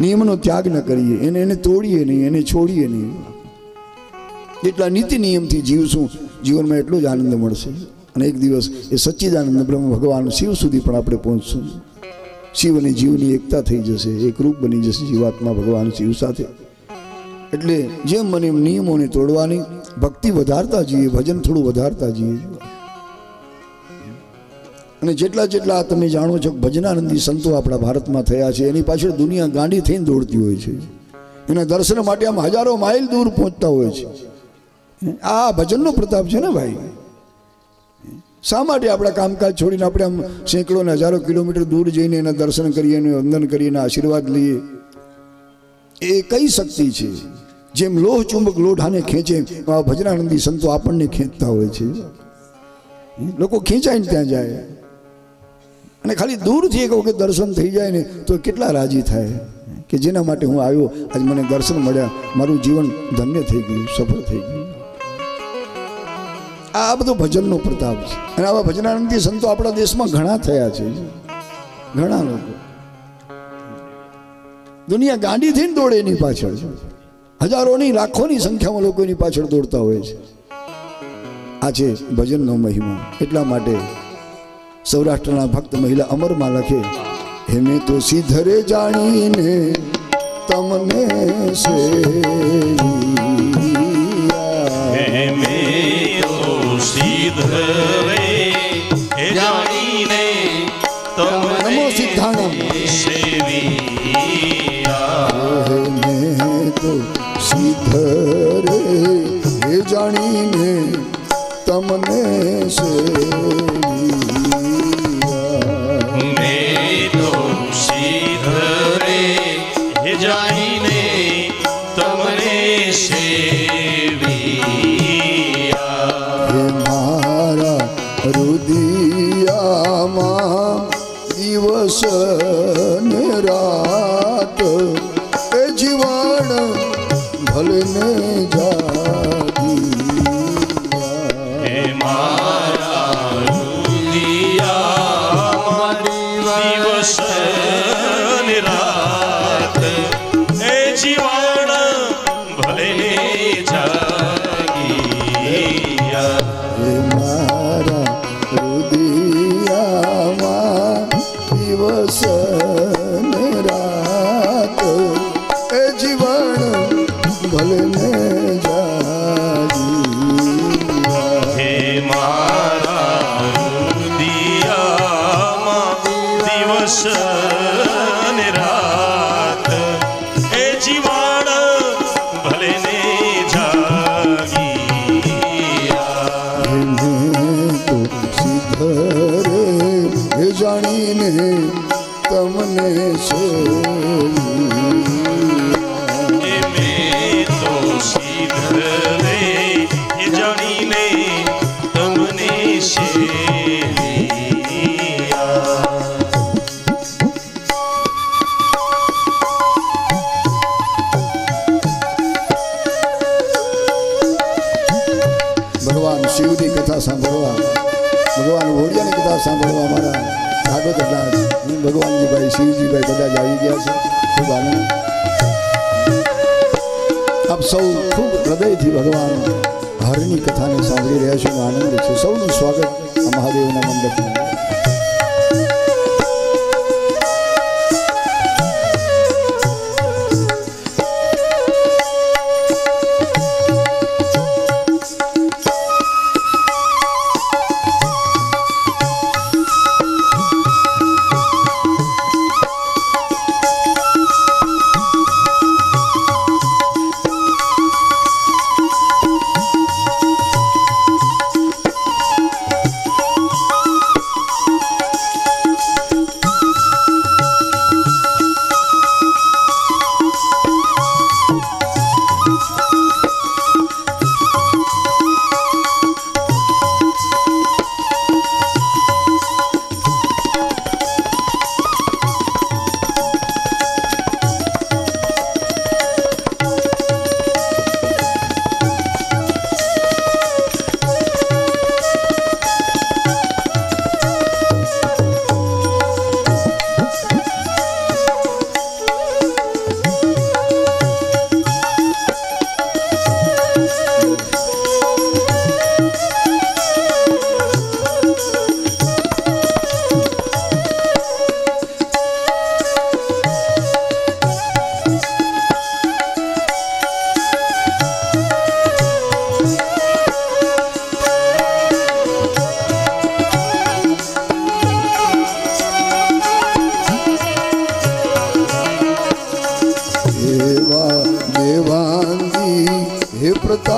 નિયમનો ત્યાગ ન કરીએ, એને તોડીએ નહીં, એને છોડીએ નહીં. જેટલા નીતિ નિયમથી જીવશું જીવનમાં એટલો જ આનંદ મળશે. અને એક દિવસ એ સચ્ચિદાનંદ બ્રહ્મ ભગવાન શિવ સુધી પણ આપણે પહોંચશું. શિવ અને જીવની એકતા થઈ જશે, એક રૂપ બની જશે જીવાત્મા ભગવાન શિવ સાથે. એટલે જેમ મને એમ નિયમોને તોડવાની, ભક્તિ વધારતા જઈએ, ભજન થોડું વધારતા જઈએ. અને જેટલા જેટલા તમે જાણો છો ભજનાનંદી સંતો આપણા ભારતમાં થયા છે, એની પાછળ દુનિયા ગાંડી થઈને દોડતી હોય છે. એના દર્શન માટે આમ હજારો માઇલ દૂર પહોંચતા હોય છે. આ ભજનનો પ્રતાપ છે ને ભાઈ. શા માટે આપણા કામકાજ છોડીને આપણે આમ સેંકડો ને હજારો કિલોમીટર દૂર જઈને એના દર્શન કરીએ, એને વંદન કરીને આશીર્વાદ લઈએ? એ કઈ શક્તિ છે? જેમ લોહ ચુંબક લોઢાને ખેંચે, આ ભજનાનંદી સંતો આપણને ખેંચતા હોય છે. લોકો ખેંચાઈને ત્યાં જાય અને ખાલી દૂરથી એક વખત દર્શન થઈ જાય ને તો કેટલા રાજી થાય કે જેના માટે હું આવ્યો, આજ મને દર્શન મળ્યા, મારું જીવન ધન્ય થઈ ગયું, સફળ થઈ ગયું. આ બધો ભજનનો પ્રતાપ છે. અને આવા ભજનાનંદી સંતો આપણા દેશમાં ઘણા થયા છે. ઘણા લોકો દુનિયા ગાંડી થઈને દોડે એની પાછળ, હજારોની લાખોની સંખ્યામાં લોકો એની પાછળ દોડતા હોય છે. આ છે ભજનનો મહિમા. એટલા માટે સૌરાષ્ટ્રના ભક્ત મહિલા અમરમાં લખે, હે મેં તો સીધરે જાણીને તમને સીધરે જાણીને નમો સિદ્ધાણમ, મેં તો સીધરે જાણીને તમને જાણીને તમને સેવિયા. મારા રુદિયામાં દિવસ ને રાત એ જીવન ભલે ને જાગી. મારા રુદિયામાં દિવસ ને રાત એ જીવન ભલે ને જાગીયા. મારા રુદિયામાં દિવસ ને રાત એ જીવન ભલે ને જાગીયા. હે મારા રુદિયામાં દિવસ ને રાત એ જીવન ભલે ને જાગીયા. તો સીધરે જાણીને તમને મેં તો સીધરે જાણીને તમને સેવિયા. ભગવાન શિવની કથા સાંભળવા, ભગવાન ભોળિયાની કથા સાંભળવા મારા ભાગવતના ભગવાનજીભાઈ શિવજીભાઈ બધા જ આવી ગયા છે. ખૂબ આનંદ. આપ સૌ ખૂબ હૃદયથી ભગવાન હરની કથાને સાંભળી રહ્યા છો. આનંદ છે. સૌનું સ્વાગત આ મહાદેવના મંડપમાં.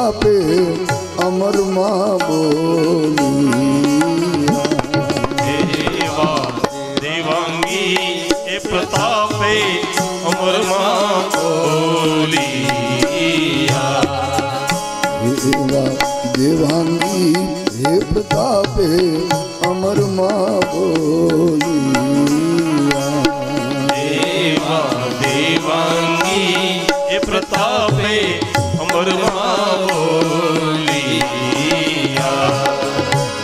પ્રતાપે અમરમાં બોલિયા દેવા દેવાંગી એ પ્રતાપે અમરમાં બોલિયા દેવા દેવાંગી હે પ્રતાપે અમરમાં બોલિયા દેવા દેવાંગી એ પ્રતાપે અમરમાં બોલિયા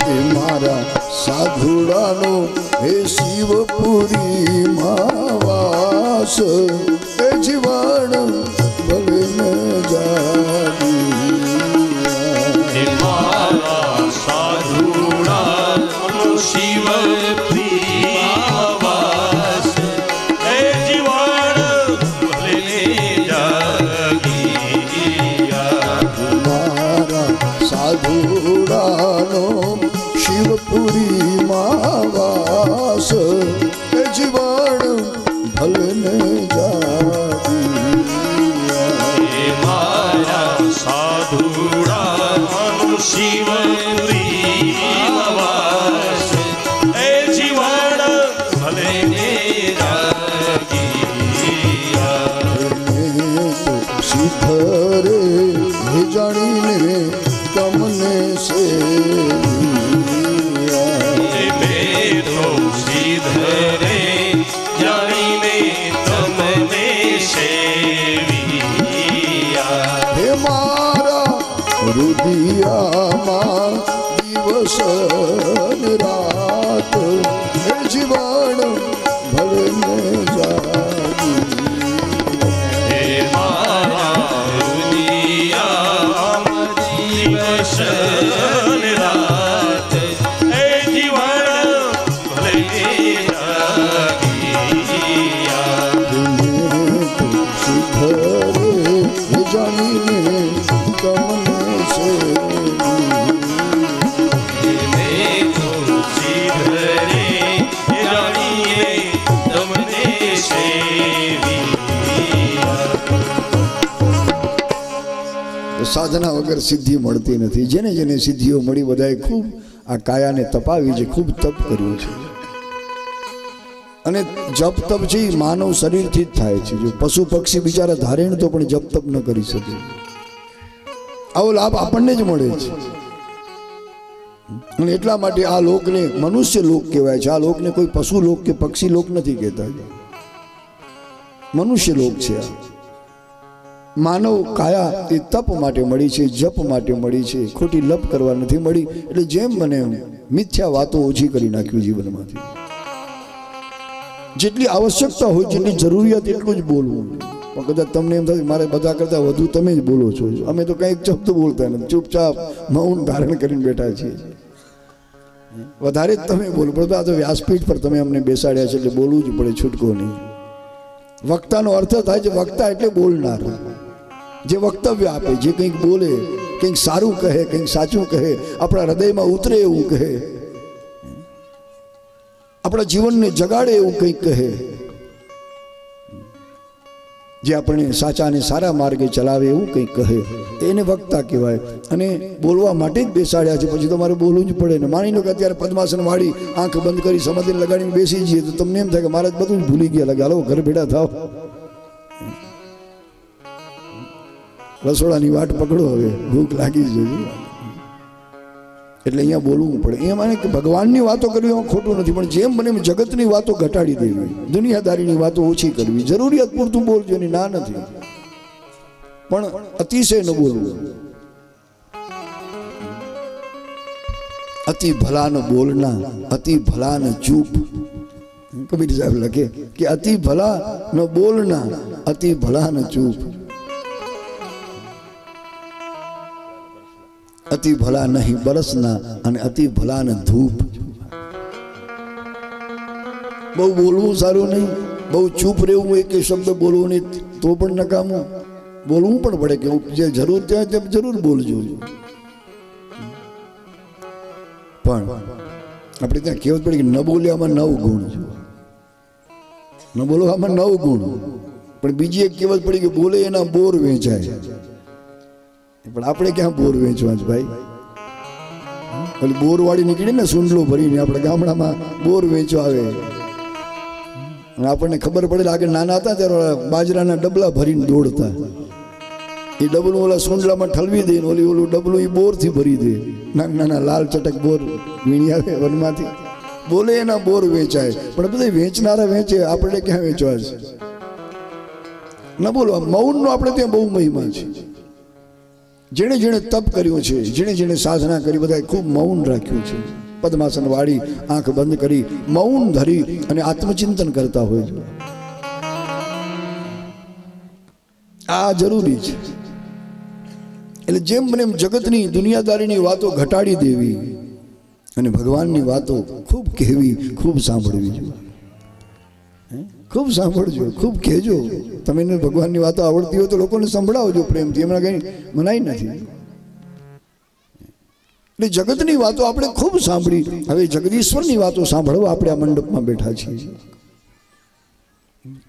હે મારા સાધુડાનો હે શિવપુરી માવાસ હે જીવન ભલે ન જાગી હે મારા સાધુડા શિવ પ્રિયવાસ હે જીવન ભલે જાગીયા મારા સાધુડાનો શિવપુરી માવાસ હે જીવન ભલે ન જાગી હે મારા સાધુડા શિવ પ્રિયવાસ હે જીવન ભલે જાગીયા સિદ્ધ રે હે જાણીને તમને બેઠો સિદ્ધ રે જાણીને તમને સેવિયા હે મારા રુદિયામાં દિવસ ને રાત હે જીવન ભલે ને જાગી હે મારા રુદિયામાં દિવસ ને રાત હે જીવન ભલે જાગીયા સિદ્ધ રે હે જાણીને તમને બેઠો સિદ્ધ રે જાણીને તમને સેવિયા સાધના વગર સિદ્ધિ મળતી નથી. જેને જેને સિદ્ધિઓ મળી બધાએ ખૂબ આ કાયાને તપાવી છે, ખૂબ તપ કર્યું છે. અને જપ તપ છે એ માનવ શરીરથી જ થાય છે. જો પશુ પક્ષી બિચારા ધારે તો પણ જપ તપ ન કરી શકે. આવો લાભ આપણને જ મળે છે. અને એટલા માટે આ લોકને મનુષ્ય લોક કહેવાય છે. આ લોકને કોઈ પશુ લોક કે પક્ષી લોક નથી કહેતા, મનુષ્ય લોક છે. આ માનવ કાયા એ તપ માટે મળી છે, જપ માટે મળી છે, ખોટી લપ કરવા નથી મળી. એટલે જેમ બને એમ મિથ્યા વાતો ઓછી કરી નાખ્યું જીવનમાંથી. જેટલી આવશ્યકતા હોય, જેટલી જરૂરિયાત એટલું જ બોલવું. પણ કદાચ તમને એમ થાય મારે બધા કરતાં વધુ તમે જ બોલો છો. અમે તો કંઈક શબ્દ બોલતા નથી, ચૂપચાપ મૌન ધારણ કરીને બેઠા છીએ. વધારે જ તમે બોલો, પણ આ તો વ્યાસપીઠ પર તમે અમને બેસાડ્યા છે એટલે બોલવું જ પડે, છૂટકો નહીં. વક્તાનો અર્થ થાય છે, વક્તા એટલે બોલનાર, જે વક્તવ્ય આપે, જે કંઈક બોલે, કંઈક સારું કહે, કંઈક સાચું કહે, આપણા હૃદયમાં ઉતરે એવું કહે, આપણા જીવનને જગાડે એવું કંઈક કહે, જે આપણે સાચા અને સારા માર્ગે ચલાવે એવું કંઈક કહે, એને વક્તા કહેવાય. અને બોલવા માટે જ બેસાડ્યા છે, પછી તમારે બોલવું જ પડે ને. માની લો કે અત્યારે પદ્માસન વાળી આંખ બંધ કરી સમાધિ લગાડીને બેસી જઈએ તો તમને એમ થાય કે મારે બધું જ ભૂલી ગયા લાગે, હાલો ઘર ભેડા થાવ, રસોડાની વાટ પકડો, હવે ભૂખ લાગી જ જોઈએ. એટલે અહીંયા બોલવું પડે. એ માને કે ભગવાનની વાતો કરવી એમાં ખોટું નથી, પણ જેમ બને એમ જગતની વાતો ઘટાડી દેવી, દુનિયાદારીની વાતો ઓછી કરવી, જરૂરિયાત પૂરતું બોલજો, એની ના નથી, પણ અતિશય ન બોલવું. અતિ ભલા ન બોલના, અતિ ભલા ન ચૂપ. કબીર સાહેબ લખે કે અતિ ભલા ન બોલના, અતિ ભલા ન ચૂપ. અતિ ભલા નહીં બરસના અને અતિ ભલા ન ધૂપ. બહુ બોલવું સારું નહીં, બહુ ચૂપ રહેવું, એક શબ્દ બોલવું નહીં તો પણ નકામું. બોલવું પણ પડે કે જે જરૂર ત્યાં તેમ જરૂર બોલજો. પણ આપણે ત્યાં કહેવત પડી કે ન બોલ્યામાં 9 ગુણ છે, ન બોલવામાં 9 ગુણ. પણ બીજી એક કહેવત પડી કે બોલે એના બોર વેચાય. પણ આપણે ક્યાં બોર વેચવા જ ભાઈ? ઓલી બોરવાળી નીકળી ને સૂંડલો ભરીને આપણે ગામડામાં બોર વેચવા આવે. આપણને ખબર પડે આગળ નાના હતા ત્યારે બાજરાના ડબલા ભરીને દોડતા. એ ડબલું ઓલા સૂંડલામાં ઠલવી દે, ઓલું ડબલું એ બોરથી ભરી દે. નાના નાના લાલ ચટક બોર વીણી આવે વનમાંથી, બોલે એના બોર વેચાય. પણ બધા વેચનારા વેચે, આપણે ક્યાં વેચવા છે? ના બોલો, મૌનનો આપણે ત્યાં બહુ મહિમા છે. જેણે જેણે તપ કર્યું છે, જેણે જેણે સાધના કરી, બધાએ ખૂબ મૌન રાખ્યું છે. પદ્માસન વાળી આંખ બંધ કરી મૌન ધરી અને આત્મચિંતન કરતા હોય છે. આ જરૂરી છે. એટલે જેમ બને એમ જગતની દુનિયાદારીની વાતો ઘટાડી દેવી અને ભગવાનની વાતો ખૂબ કહેવી, ખૂબ સાંભળવી જોઈએ. ખૂબ સાંભળજો, ખૂબ કહેજો. તમે ભગવાનની વાતો આવડતી હોય તો લોકોને સંભળાવજો પ્રેમથી, એમના કંઈ મનાઈ નથી. એટલે જગતની વાતો આપણે ખૂબ સાંભળી, હવે જગદીશ્વરની વાતો સાંભળવા આપણે આ મંડપમાં બેઠા છીએ.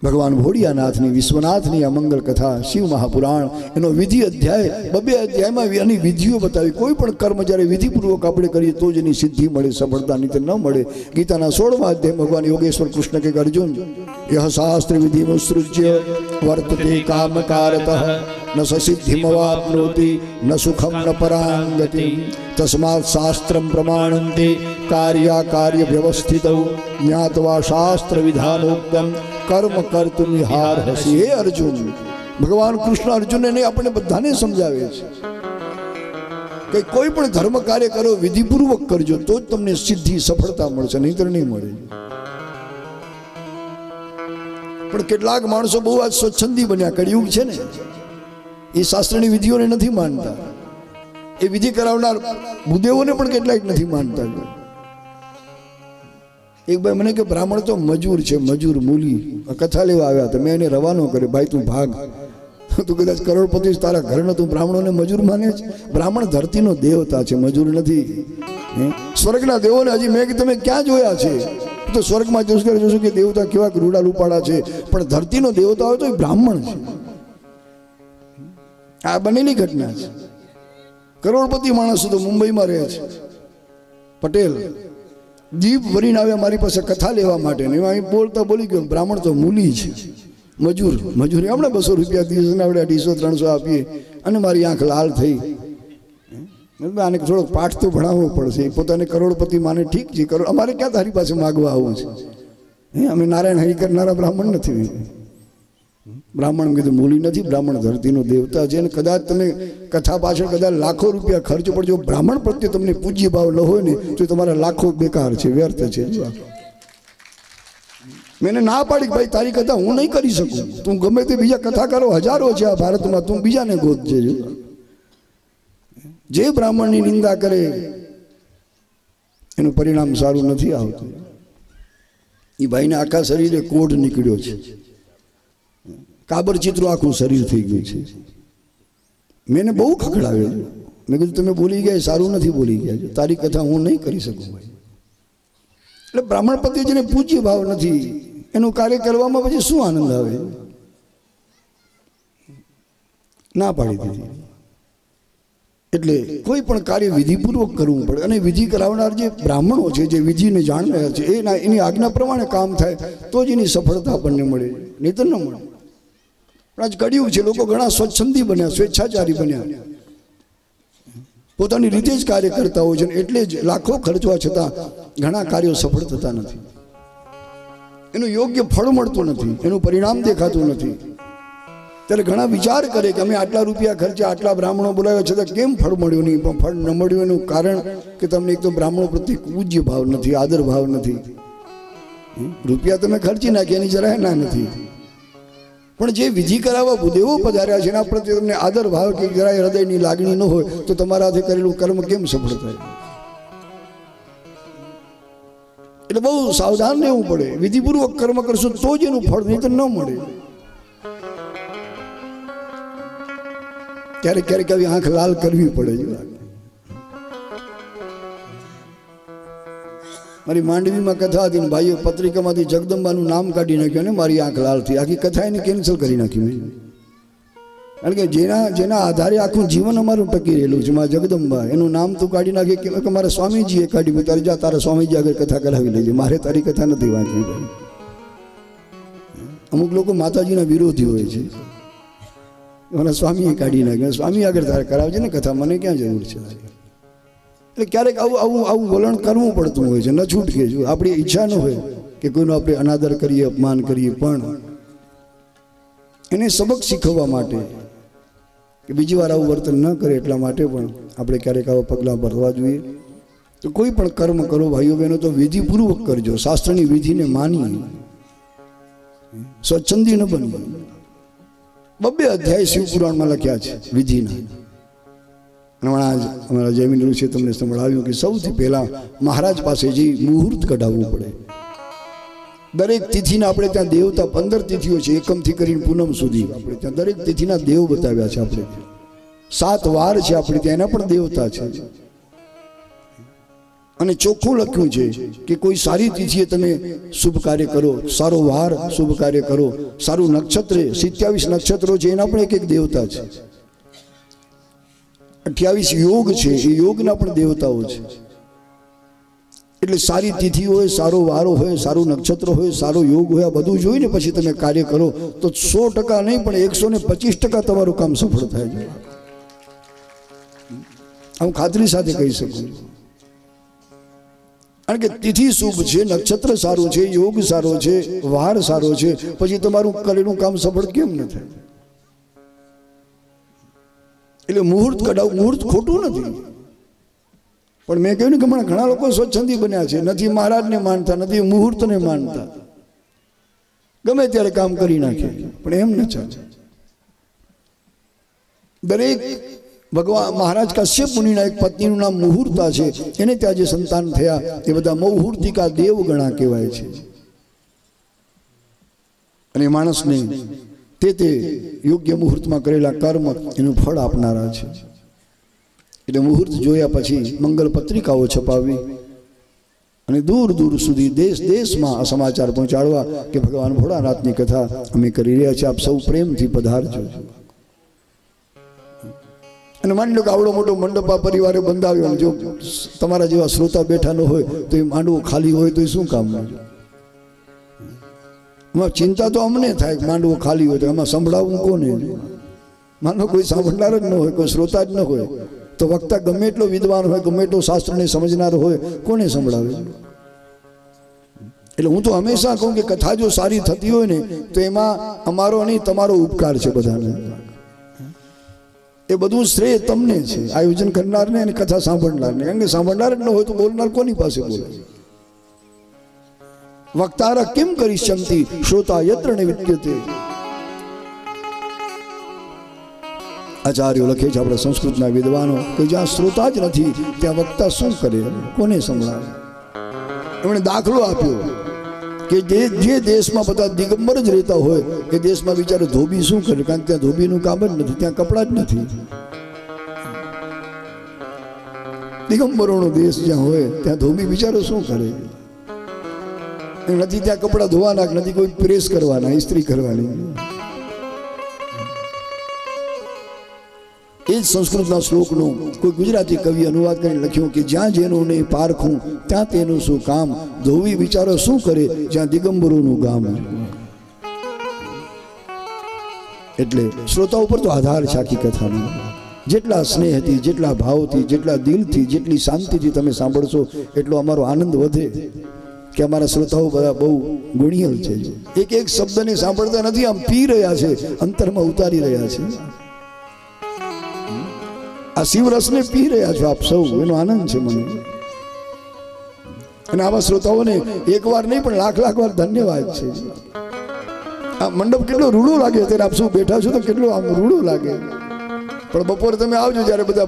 ભગવાન ભોળિયાનાથની, વિશ્વનાથની આ મંગલ કથા, શિવ મહાપુરાણ, એનો વિધિ અધ્યાય, 2 અધ્યાયમાં એની વિધિઓ બતાવી. કોઈ પણ કર્મ જ્યારે વિધિપૂર્વક આપણે કરીએ તો જ એની સિદ્ધિ મળે, સફળતા નહીં તો ન મળે. ગીતાના 16મા અધ્યાય ભગવાન યોગેશ્વર કૃષ્ણ કે અર્જુન યહ શાસ્ત્ર વિધિમુત્સૃજ્ય વર્તતે કામકારતઃ ન સિદ્ધિમવાપ્નોતિ ન સુખમ ન પરાંગતિ તસ્માत् શાસ્ત્રમ પ્રમાણંતે કાર્યાકાર્ય વ્યવસ્થિતૌ જ્ઞાત્વા શાસ્ત્ર વિધાનોક્તમ કર્મ કર્તુમ હાર્હસી. હે અર્જુન, ભગવાન કૃષ્ણ અર્જુનને આપણે બધાને સમજાવે છે કે કોઈ પણ ધર્મ કાર્ય કરો વિધિપૂર્વક કરજો તો જ તમને સિદ્ધિ સફળતા મળશે, નહીંતર નહીં મળે. પણ કેટલાક માણસો બહુ આજ સ્વચ્છંદી બન્યા. કળિયુગ છે ને, એ શાસ્ત્રની વિધિઓને નથી માનતા. એ વિધિ કરાવનાર ભૂદેવોને પણ કેટલાક નથી માનતા. એક ભાઈ મને કે બ્રાહ્મણ તો મજૂર છે, મજૂર મૂલી કથા લેવા આવ્યા હતા. મેં એને રવાનો કર્યો, ભાઈ તું ભાગ, તું કદાચ કરોડપતિ તારા ઘરનો, તું બ્રાહ્મણોને મજૂર માને છે? બ્રાહ્મણ ધરતીનો દેવતા છે, મજૂર નથી. સ્વર્ગના દેવોને હજી મેં કે તમે ક્યાં જોયા છે? તો સ્વર્ગમાં જોશું કે દેવતા કેવા રૂડા રૂપાળા છે, પણ ધરતીનો દેવતા હોય તો એ બ્રાહ્મણ છે. આ બનેલી ઘટના છે. કરોડપતિ માણસો તો મુંબઈમાં રહે છે, પટેલ જીપ ભરીને આવ્યા મારી પાસે કથા લેવા માટે. અહીં બોલતા બોલી ગયો, બ્રાહ્મણ તો મૂલી છે, મજૂર. મજૂરી આપણે 200 રૂપિયા દિવસના આપણે 250-300 આપીએ. અને મારી આંખ લાલ થઈ. આને થોડોક પાઠ તો ભણાવવો પડશે. પોતાને કરોડપતિ માને, ઠીક છે, અમારે ક્યાં તારી પાસે માગવા આવું છે? અમે નારાયણ હરિ કરનારા બ્રાહ્મણ નથી. બ્રાહ્મણ કીધું મૂલી નથી, બ્રાહ્મણ ધરતીનો દેવતા છે. અને કદાચ તમે કથા પાછળ કદાચ લાખો રૂપિયા ખર્ચ પડજો, બ્રાહ્મણ પ્રત્યે તમને પૂજ્ય ભાવ ન હોય ને તો તમારા લાખો બેકાર છે, વ્યર્થ છે. મેં ના પાડી, ભાઈ તારી કથા હું નહીં કરી શકું. તું ગમે તે બીજા કથાકારો હજારો છે આ ભારતમાં, તું બીજાને ગોતજે. જે બ્રાહ્મણની નિંદા કરે એનું પરિણામ સારું નથી આવતું. એ ભાઈને આખા શરીરે કોઢ નીકળ્યો છે, કાબર ચિત્રો આખું શરીર થઈ ગયું છે. મેં બહુ ખખડાવ્યો. મેં કીધું તમે બોલી ગયા, સારું નથી બોલી ગયા, તારી કથા હું નહીં કરી શકું ભાઈ. એટલે બ્રાહ્મણ પ્રત્યે જેને પૂજ્ય ભાવ નથી એનું કાર્ય કરવામાં પછી શું આનંદ આવે? ના પાડી દીધી. એટલે કોઈ પણ કાર્ય વિધિપૂર્વક કરવું પડે. અને વિધિ કરાવનાર જે બ્રાહ્મણો છે, જે વિધિને જાણનાર છે, એની આજ્ઞા પ્રમાણે કામ થાય તો જ એની સફળતા આપણને મળે, નહીંતર ન મળે. આજ કળિયુગ છે, લોકો ઘણા સ્વચ્છંદી બન્યા, સ્વેચ્છાચારી બન્યા, પોતાની રીતે જ કાર્ય કરતા હોય છે. એટલે જ લાખો ખર્ચવા છતાં ઘણા કાર્યો સફળ થતા નથી. એનું યોગ્ય ફળ મળતું નથી, એનું પરિણામ દેખાતું નથી. ત્યારે ઘણા વિચાર કરે કે અમે આટલા રૂપિયા ખર્ચ્યા, આટલા બ્રાહ્મણો બોલાવ્યા છતાં કેમ ફળ મળ્યું નહીં? પણ ફળ ન મળ્યું એનું કારણ કે તમને એક તો બ્રાહ્મણો પ્રત્યે પૂજ્ય ભાવ નથી, આદર ભાવ નથી. રૂપિયા તમે ખર્ચી નાખ્યા, એની જરાય ના નથી. પણ જે વિધિ કરાવવા ભૂદેવો પધાર્યા છે એના પ્રત્યે તમને આદર ભાવ કે જરાય હૃદયની લાગણી ન હોય તો તમારાથી કરેલું કર્મ કેમ સફળ થાય? એટલે બહુ સાવધાન રહેવું પડે. વિધિપૂર્વક કર્મ કરશું તો જ એનું ફળ, નહીં તો ન મળે. ક્યારેક ક્યારેક આવી આંખ લાલ કરવી પડે છે. મારી માંડવીમાં કથા હતી ને ભાઈઓ પત્રિકામાંથી જગદંબાનું નામ કાઢી નાખ્યું ને મારી આંખ લાલ થઈ. આખી કથા એને કેન્સલ કરી નાખી. મેં કારણ કે જેના આધારે આખું જીવન અમારું ટકી રહેલું છે. મારા જગદંબા એનું નામ તું કાઢી નાખે કે મારા સ્વામીજીએ કાઢ્યું. તારે જા તારા સ્વામીજી આગળ કથા કરાવી લેજે, મારે તારી કથા નથી વાંચવી ભાઈ. અમુક લોકો માતાજીના વિરોધી હોય છે, મારા સ્વામીએ કાઢી નાખ્યું, સ્વામી આગળ તારે કરાવજે ને કથા, મને ક્યાં જરૂર છે. એટલે ક્યારેક આવું વલણ કરવું પડતું હોય છે, ન છૂટકે. જો આપણી ઈચ્છા ન હોય કે કોઈનો આપણે અનાદર કરીએ, અપમાન કરીએ, પણ એને સબક શીખવવા માટે કે બીજી વાર આવું વર્તન ન કરે એટલા માટે પણ આપણે ક્યારેક આવા પગલાં ભરવા જોઈએ. તો કોઈ પણ કર્મ કરો ભાઈઓ બહેનો તો વિધિપૂર્વક કરજો, શાસ્ત્રની વિધિને માની, સ્વચ્છંદી ન બની. 2 અધ્યાય શિવપુરાણમાં લખ્યા છે વિધિના. હમણાં જ અમારા જયમીન ઋષિએ તમને સંભળાવ્યું કે સૌથી પહેલાં મહારાજ પાસે જઈ મુહૂર્ત કઢાવવું પડે. દરેક તિથિના આપણે ત્યાં દેવતા 15 તિથિઓ છે, એકમથી કરીને પૂનમ સુધી. આપણે ત્યાં દરેક તિથિના દેવ બતાવ્યા છે. આપણે 7 વાર છે આપણે ત્યાં, એના પણ દેવતા છે. અને ચોખ્ખું લખ્યું છે કે કોઈ સારી તિથિએ તમે શુભ કાર્ય કરો, સારો વાર શુભ કાર્ય કરો, સારું નક્ષત્ર, 27 નક્ષત્રો છે એના પણ એક દેવતા છે. 28 યોગ છે, એ યોગના પણ દેવતાઓ છે. એટલે સારી તિથિ હોય, સારો વારો હોય, સારું નક્ષત્ર હોય, સારો યોગ હોય, આ બધું જોઈને પછી તમે કાર્ય કરો તો 100% નહીં પણ 125% તમારું કામ સફળ થાય છે. હું ખાતરી સાથે કહી શકું. કારણ કે તિથિ શુભ છે, નક્ષત્ર સારું છે, યોગ સારો છે, વાર સારો છે, પછી તમારું કરેલું કામ સફળ કેમ ન થાય? એટલે મુહૂર્ત કઢાવ, મુહૂર્ત ખોટું નથી. પણ મેં કહ્યું ને કે હમણાં ઘણા લોકો સ્વચ્છંદી બન્યા છે, નથી મહારાજને માનતા, નથી મુહૂર્તને માનતા, ગમે ત્યારે કામ કરી નાખે. પણ એમ ન ચાલે. દરેક ભગવાન મહારાજ કાશ્યપ મુનિના એક પત્નીનું નામ મુહૂર્તા છે, એને ત્યાં જે સંતાન થયા એ બધા મૌહૂર્તિકા દેવગણા કહેવાય છે. અને માણસને તે યોગ્ય મુહૂર્તમાં કરેલા કર્મ એનું ફળ આપનારા છે. એટલે મુહૂર્ત જોયા પછી મંગલ પત્રિકાઓ છપાવી અને દૂર દૂર સુધી દેશમાં આ સમાચાર પહોંચાડવા કે ભગવાન ભોળાનાથની કથા અમે કરી રહ્યા છીએ, આપ સૌ પ્રેમથી પધારજો. અને માની લો કે આવડો મોટો મંડપ આ પરિવારે બંધાવ્યો, અને જો તમારા જેવા શ્રોતા બેઠા ન હોય તો એ માંડવો ખાલી હોય તો એ શું કામનું? એમાં ચિંતા તો અમને થાય કે માંડવો ખાલી હોય તો એમાં સંભળાવવું કોને? માનો કોઈ સાંભળનાર જ ન હોય, કોઈ શ્રોતા જ ન હોય તો વક્તા ગમે એટલો વિદ્વાન હોય, ગમે એટલો શાસ્ત્રને સમજનાર હોય, કોને સંભળાવે? એટલે હું તો હંમેશા કહું કે કથા જો સારી થતી હોય ને તો એમાં અમારો નહીં તમારો ઉપકાર છે બધાને. એ બધું શ્રેય તમને છે, આયોજન કરનારને અને કથા સાંભળનારને. કારણ કે સાંભળનાર જ ન હોય તો બોલનાર કોની પાસે બોલે? વક્તારા કેમ કરી શંતિ શ્રોતા યત્ર ને વિદ્યતે. આચાર્યો લખે છે આપણા સંસ્કૃતના વિદ્વાનો કે જ્યાં શ્રોતા જ નથી ત્યાં વક્તા શું કરે, કોને સંભળાવે? એમણે દાખલો આપ્યો કે જે દેશમાં બધા દિગંબર જ રહેતા હોય એ દેશમાં બિચારો ધોબી શું કરે? કારણ કે ત્યાં ધોબીનું કામ જ નથી, ત્યાં કપડાં જ નથી. દિગંબરોનો દેશ જ્યાં હોય ત્યાં ધોબી બિચારો શું કરે? નથી ત્યાં કપડાં ધોવાના, નથી કોઈ પ્રેસ કરવાના, ઇસ્ત્રી કરવાની. એ જ સંસ્કૃતના શ્લોકનું કોઈ ગુજરાતી કવિ અનુવાદ કરીને લખ્યું કે જ્યાં જેનું નહીં પારખું ત્યાં તેનું શું કામ, ધોવી વિચારો શું કરે જ્યાં દિગંબરોનું ગામ. એટલે શ્રોતા ઉપર તો આધાર છે આખી કથાનો. જેટલા સ્નેહથી, જેટલા ભાવથી, જેટલા દિલથી, જેટલી શાંતિથી તમે સાંભળશો એટલો અમારો આનંદ વધે કે અમારા શ્રોતાઓ બધા બહુ ગુણિયલ છે. એક એક શબ્દને સાંભળતા નથી, આમ પી રહ્યા છે, અંતરમાં ઉતારી રહ્યા છે. આ શિવરસને પી રહ્યા છો આપ સૌ, એનો આનંદ છે મને. અને આવા શ્રોતાઓને એક વાર નહીં પણ લાખ લાખ વાર ધન્યવાદ છે. આ મંડપ કેટલો રૂડો લાગે, અત્યારે આપ સૌ બેઠા છો તો કેટલો આમ રૂડો લાગે. પણ બપોરે તમે આવજો જ્યારે બધા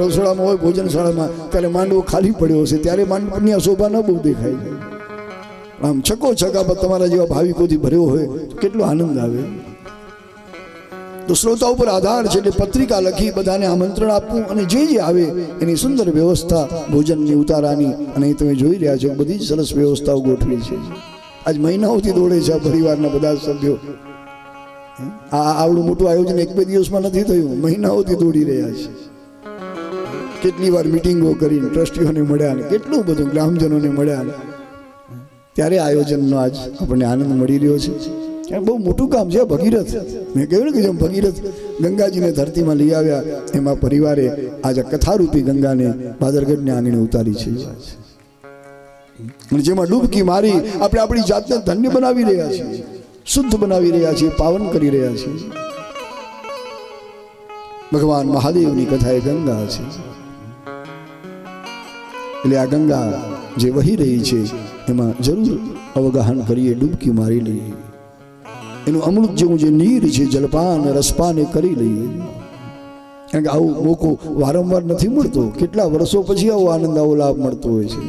રસોડામાં હોય, ભોજનશાળામાં, ત્યારે માંડવો ખાલી પડ્યો હશે, ત્યારે માંડવની આ શોભા ન બહુ દેખાય છે. આમ છકો છકા તમારા જેવા ભાવિકોથી ભર્યો હોય તો કેટલો આનંદ આવે. તો શ્રોતા ઉપર આધાર છે. એટલે પત્રિકા લખી બધાને આમંત્રણ આપવું અને જે આવે એની સુંદર વ્યવસ્થા ભોજનની, ઉતારાની. અને એ તમે જોઈ રહ્યા છો બધી જ સરસ વ્યવસ્થાઓ ગોઠવી છે. આજ મહિનાઓથી દોડે છે આ પરિવારના બધા સભ્યો. આવડું મોટું આયોજન એક બે દિવસમાં નથી થયું, મહિનાઓથી દોડી રહ્યા છે. કેટલી વાર મિટિંગો કરીને ટ્રસ્ટીઓને મળ્યા ને કેટલું બધું ગ્રામજનોને મળ્યા ને ત્યારે આયોજનનો આજ આપણને આનંદ મળી રહ્યો છે. બહુ મોટું કામ છે ભગીરથ. મેં કહ્યું ને કે જેમ ભગીરથ ગંગાજીને ધરતીમાં લઈ આવ્યા એમાં પરિવારે આજે કથારૂપી ગંગાને ભાદરગઢને આંગણે ઉતારી છે. જેમાં ડૂબકી મારી આપણે આપણી જાતને ધન્ય બનાવી રહ્યા છીએ, શુદ્ધ બનાવી રહ્યા છીએ, પાવન કરી રહ્યા છીએ. ભગવાન મહાદેવની કથા એ ગંગા છે. એટલે આ ગંગા જે વહી રહી છે એમાં જરૂર અવગાહન કરીએ, ડૂબકી મારી લઈએ. એનું અમૃત જેવું જે નીર છે જલપાન રસપાન એ કરી લઈએ. કારણ કે આવો મોકો વારંવાર નથી મળતો. કેટલા વર્ષો પછી આવો આનંદ, આવો લાભ મળતો હોય છે.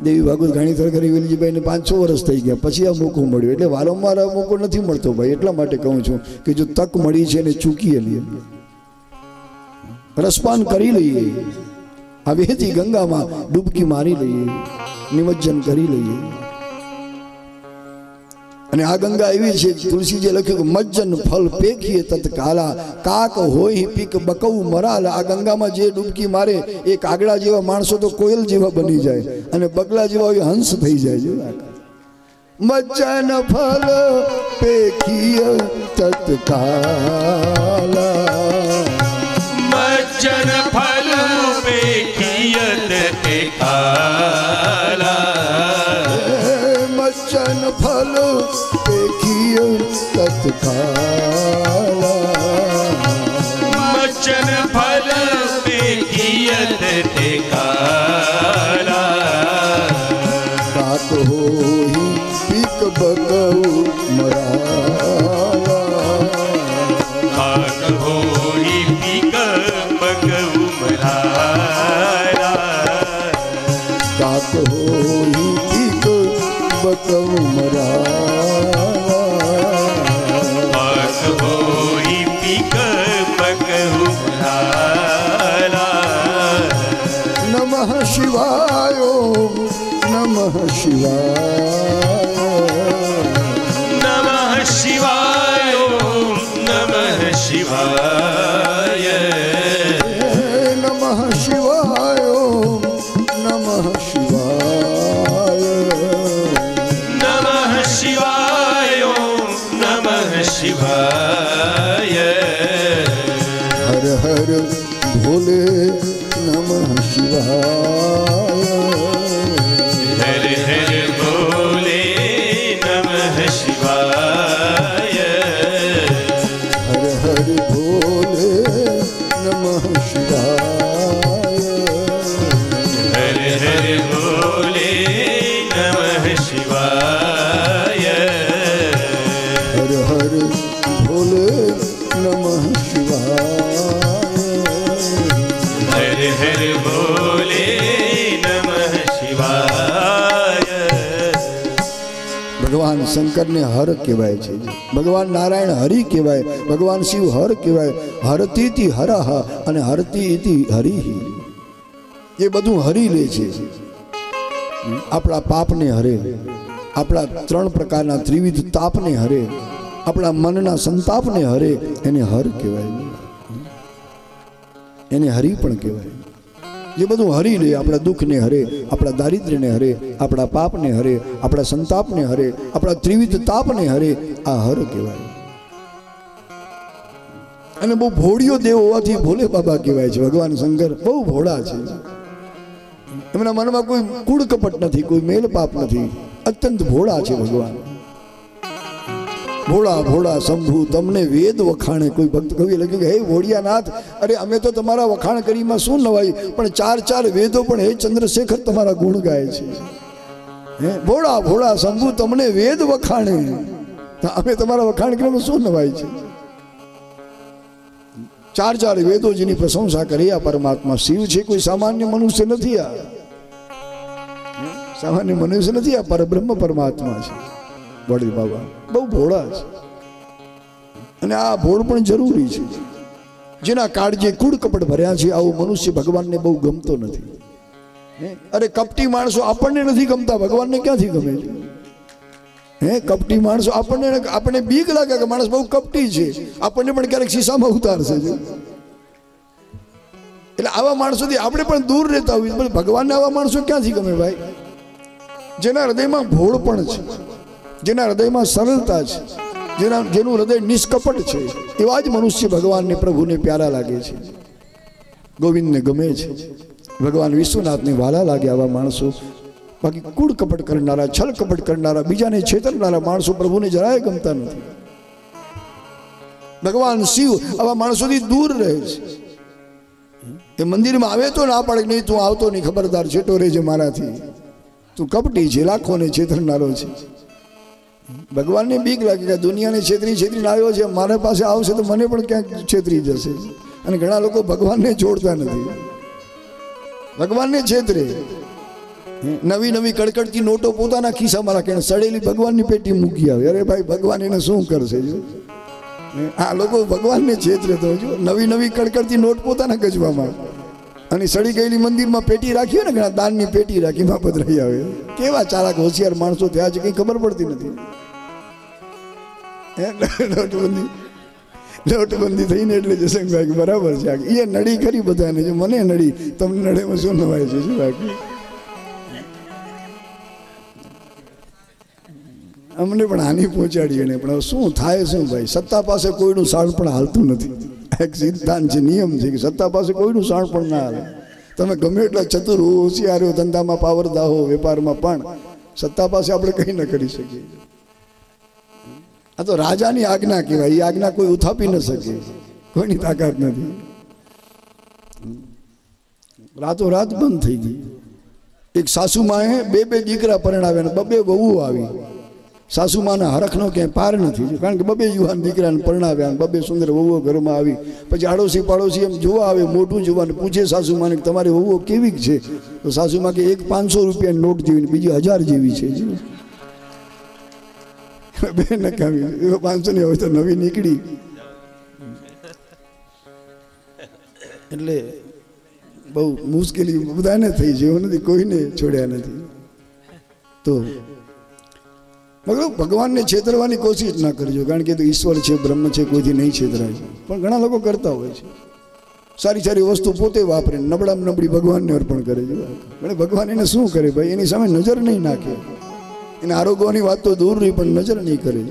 દેવી ભાગવત ઘાણીધર કરી વેલજીભાઈને 500 વર્ષ થઈ ગયા પછી આ મોકો મળ્યો. એટલે વારંવાર આ મોકો નથી મળતો ભાઈ. એટલા માટે કહું છું કે જો તક મળી છે એને ચૂકીએ લઈએ, રસપાન કરી લઈએ, આ વહેતી ગંગામાં ડૂબકી મારી લઈએ, નિમજ્જન કરી લઈએ. અને આ ગંગા એવી છે, તુલસીજીએ લખ્યું કે મજ્જન ફલ પેખીએ તત્કાલા, કાક હોય પીક બકૌ મરાલ. આ ગંગામાં જે ડૂબકી મારે એ કાગડા જેવા માણસો તો કોયલ જેવા બની જાય અને બગલા જેવા હંસ થઈ જાય. મજ્જન ફલ પેખીએ તત્કાલા, મજ્જન ફલ પેખીએ તત્કાલા, મજ્જન ફલ પેખીએ તત્કાલા, મજ્જન ફલ પેખીએ તત્કાલા, કાક હોય પીક બકૌ મરાલા, કાક હોય પીક બકૌ મરાલા, કાક હોય પીક બકૌ મરાલા, કાક હોય પીક બકૌ મરાલા. નમઃ શિવાય નમઃ શિવાય, નમઃ શિવાય નમઃ શિવાય, નમઃ શિવાય નમઃ શિવાય, નમઃ શિવાય નમઃ શિવાય, હર હર ભોલે નમઃ શિવાય, હર હર ભોલે નમઃ શિવાય, હર હર ભોલે નમઃ શિવાય, હર હર ભોલે નમઃ શિવાય, હર હર ભોલે નમઃ શિવાય, હર હર ભોલે નમઃ શિવાય. ભગવાન શંકરને હર કહેવાય છે, ભગવાન નારાયણ હરિ કહેવાય, ભગવાન શિવ હર કહેવાય. હરતીતિ હરહ અને હરતી ઇતિ હરિ, એ બધું હરી લે છે. આપણા પાપને હરે, આપણા 3 પ્રકારના ત્રિવિધ તાપને હરે, આપણા મનના સંતાપને હરે. એને હર કહેવાય, એને હરિ પણ કહેવાય. જે બધું હરી લે, આપણા દુઃખને હરે, આપણા દારિદ્ર્યને હરે, આપણા પાપને હરે, આપણા સંતાપને હરે, આપણા ત્રિવિધ તાપને હરે. આ હર કહેવાય. અને બહુ ભોળિયો દેવ હોવાથી ભોલે બાબા કહેવાય છે. ભગવાન શંકર બહુ ભોળા છે. એમના મનમાં કોઈ કૂડ કપટ નથી, કોઈ મેલ પાપ નથી. અત્યંત ભોળા છે ભગવાન. ભોળા ભોળા શંભુ તમને વેદ વખાણે. કોઈ ભક્ત કવિએ લખ્યું કે હે ભોળિયાનાથ, અરે અમે તો તમારા વખાણ કરીમાં શું નવાઈ, પણ 4 વેદો પણ હે ચંદ્રશેખર તમારા ગુણ ગાય છે. હે ભોળા ભોળા શંભુ તમને વેદ વખાણે, અમે તમારા વખાણ કરીમાં શું નવાય છે. 4 વેદો જેની પ્રશંસા કરી આ પરમાત્મા શિવ છે. કોઈ સામાન્ય મનુષ્ય નથી, આ સામાન્ય મનુષ્ય નથી, આ પરબ્રહ્મ પરમાત્મા છે. વડી બાબા બહુ ભોળા છે. અને આ ભોળ પણ જરૂરી છે. જેના કાળજે કૂડ કપટ ભર્યા છે આવો મનુષ્ય ભગવાનને બહુ ગમતો નથી. અરે કપટી માણસો આપણને નથી ગમતા, ભગવાનને ક્યાંથી ગમે છે? હે કપટી માણસો આપણને બીક લાગે કે માણસ બહુ કપટી છે, આપણને પણ ક્યારેક શીશામાં ઉતારશે. એટલે આવા માણસોથી આપણે પણ દૂર રહેતા હોઈએ. ભગવાનને આવા માણસો ક્યાંથી ગમે ભાઈ? જેના હૃદયમાં ભોળપણ છે, જેના હૃદયમાં સરળતા છે, જેનું હૃદય નિષ્કપટ છે, એવા જ મનુષ્ય ભગવાનને પ્રભુને પ્યારા લાગે છે, ગોવિંદને ગમે છે, ભગવાન વિશ્વનાથને વાલા લાગે આવા માણસો. બાકી કૂડ કપટ કરનારા, છલ કપટ કરનારા, બીજાને છેતરનારા માણસો પ્રભુને જરાય ગમતા નથી. ભગવાન શિવ આવા માણસોથી દૂર રહે છે. એ મંદિરમાં આવે તો ના પાડે નહીં, તું આવતો નહીં, ખબરદાર, છેટો રહેજે મારાથી, તું કપટી છે, લાખોને છેતરનારો છે. ભગવાનને બીક લાગે કે દુનિયાને છેતરીને આવ્યો છે, મારા પાસે આવશે તો મને પણ ક્યાંક છેતરી જશે. અને ઘણા લોકો ભગવાનને છોડતા નથી, ભગવાનને છેતરે. નવી કડકડતી નોટો પોતાના ખિસ્સામાં રાખે, સડેલી ભગવાનની પેટી મૂકી આવે. અરે ભાઈ, ભગવાન એને શું કરશે? આ લોકો ભગવાનને છેતરે તો જો નવી કડકડતી નોટ પોતાના ગજવામાં, અને સડી ગયેલી મંદિરમાં પેટી રાખી હોય ને, ઘણા દાનની પેટી રાખી બાપત રહી આવે. કેવા ચાલાક હોશિયાર માણસો થયા છે, કંઈ ખબર પડતી નથી. નોટબંધી થઈને એટલે જસંગભાઈ બરાબર છે, એ નડી ખરી બધાને, જો મને નડી, તમને નડેમાં શું નવાય છે? શું બાકી અમને પણ હાનિ પહોંચાડી એને, પણ શું થાય શું ભાઈ? સત્તા પાસે કોઈનું શાણ પણ હાલતું નથી. એક સિદ્ધાંત છે, નિયમ છે કે સત્તા પાસે કોઈનું શાણ પણ ના હાલે. તમે ગમે એટલા ચતુર હો, હોશિયાર હો, ધંધામાં પાવરદા હો, વેપારમાં, પણ સત્તા પાસે આપણે કંઈ ન કરી શકીએ. આ તો રાજાની આજ્ઞા કહેવાય. એ આજ્ઞા કોઈ ઉથાપી ન શકે, કોઈની તાકાત નથી. રાતોરાત બંધ થઈ ગઈ. એક સાસુમાએ બે દીકરા પરણાવ્યા, બબે વહુ આવી. સાસુમાના હરખનો ક્યાંય પાર નથી, કારણ કે બબે યુવાન દીકરાને પરણાવ્યા, બબે સુંદર વહુઓ ઘરમાં આવી. પછી આડોશી પાડોશી એમ જોવા આવે, મોઢું જોવાને પૂછે સાસુમાને કે તમારી વહુઓ કેવી છે? તો સાસુમા કે એક 500 રૂપિયાની નોટ જેવી, બીજી 1000 જેવી છે. બે નકામી, 500 ની હવે તો નવી નીકળી. એટલે બહુ મુશ્કેલી બધાને થઈ છે, એવું નથી, કોઈને છોડ્યા નથી. તો મતલબ ભગવાનને છેતરવાની કોશિશ ના કરજો, કારણ કે ઈશ્વર છે, બ્રહ્મ છે, કોઈથી નહીં છેતરાય. પણ ઘણા લોકો કરતા હોય છે, સારી વસ્તુ પોતે વાપરે, નબળામાં નબળી ભગવાનને અર્પણ કરે છે. ભગવાન એને શું કરે ભાઈ? એની સામે નજર નહીં નાખે, એને આરોગ્યની વાત તો દૂર રહી, પણ નજર નહીં કરે.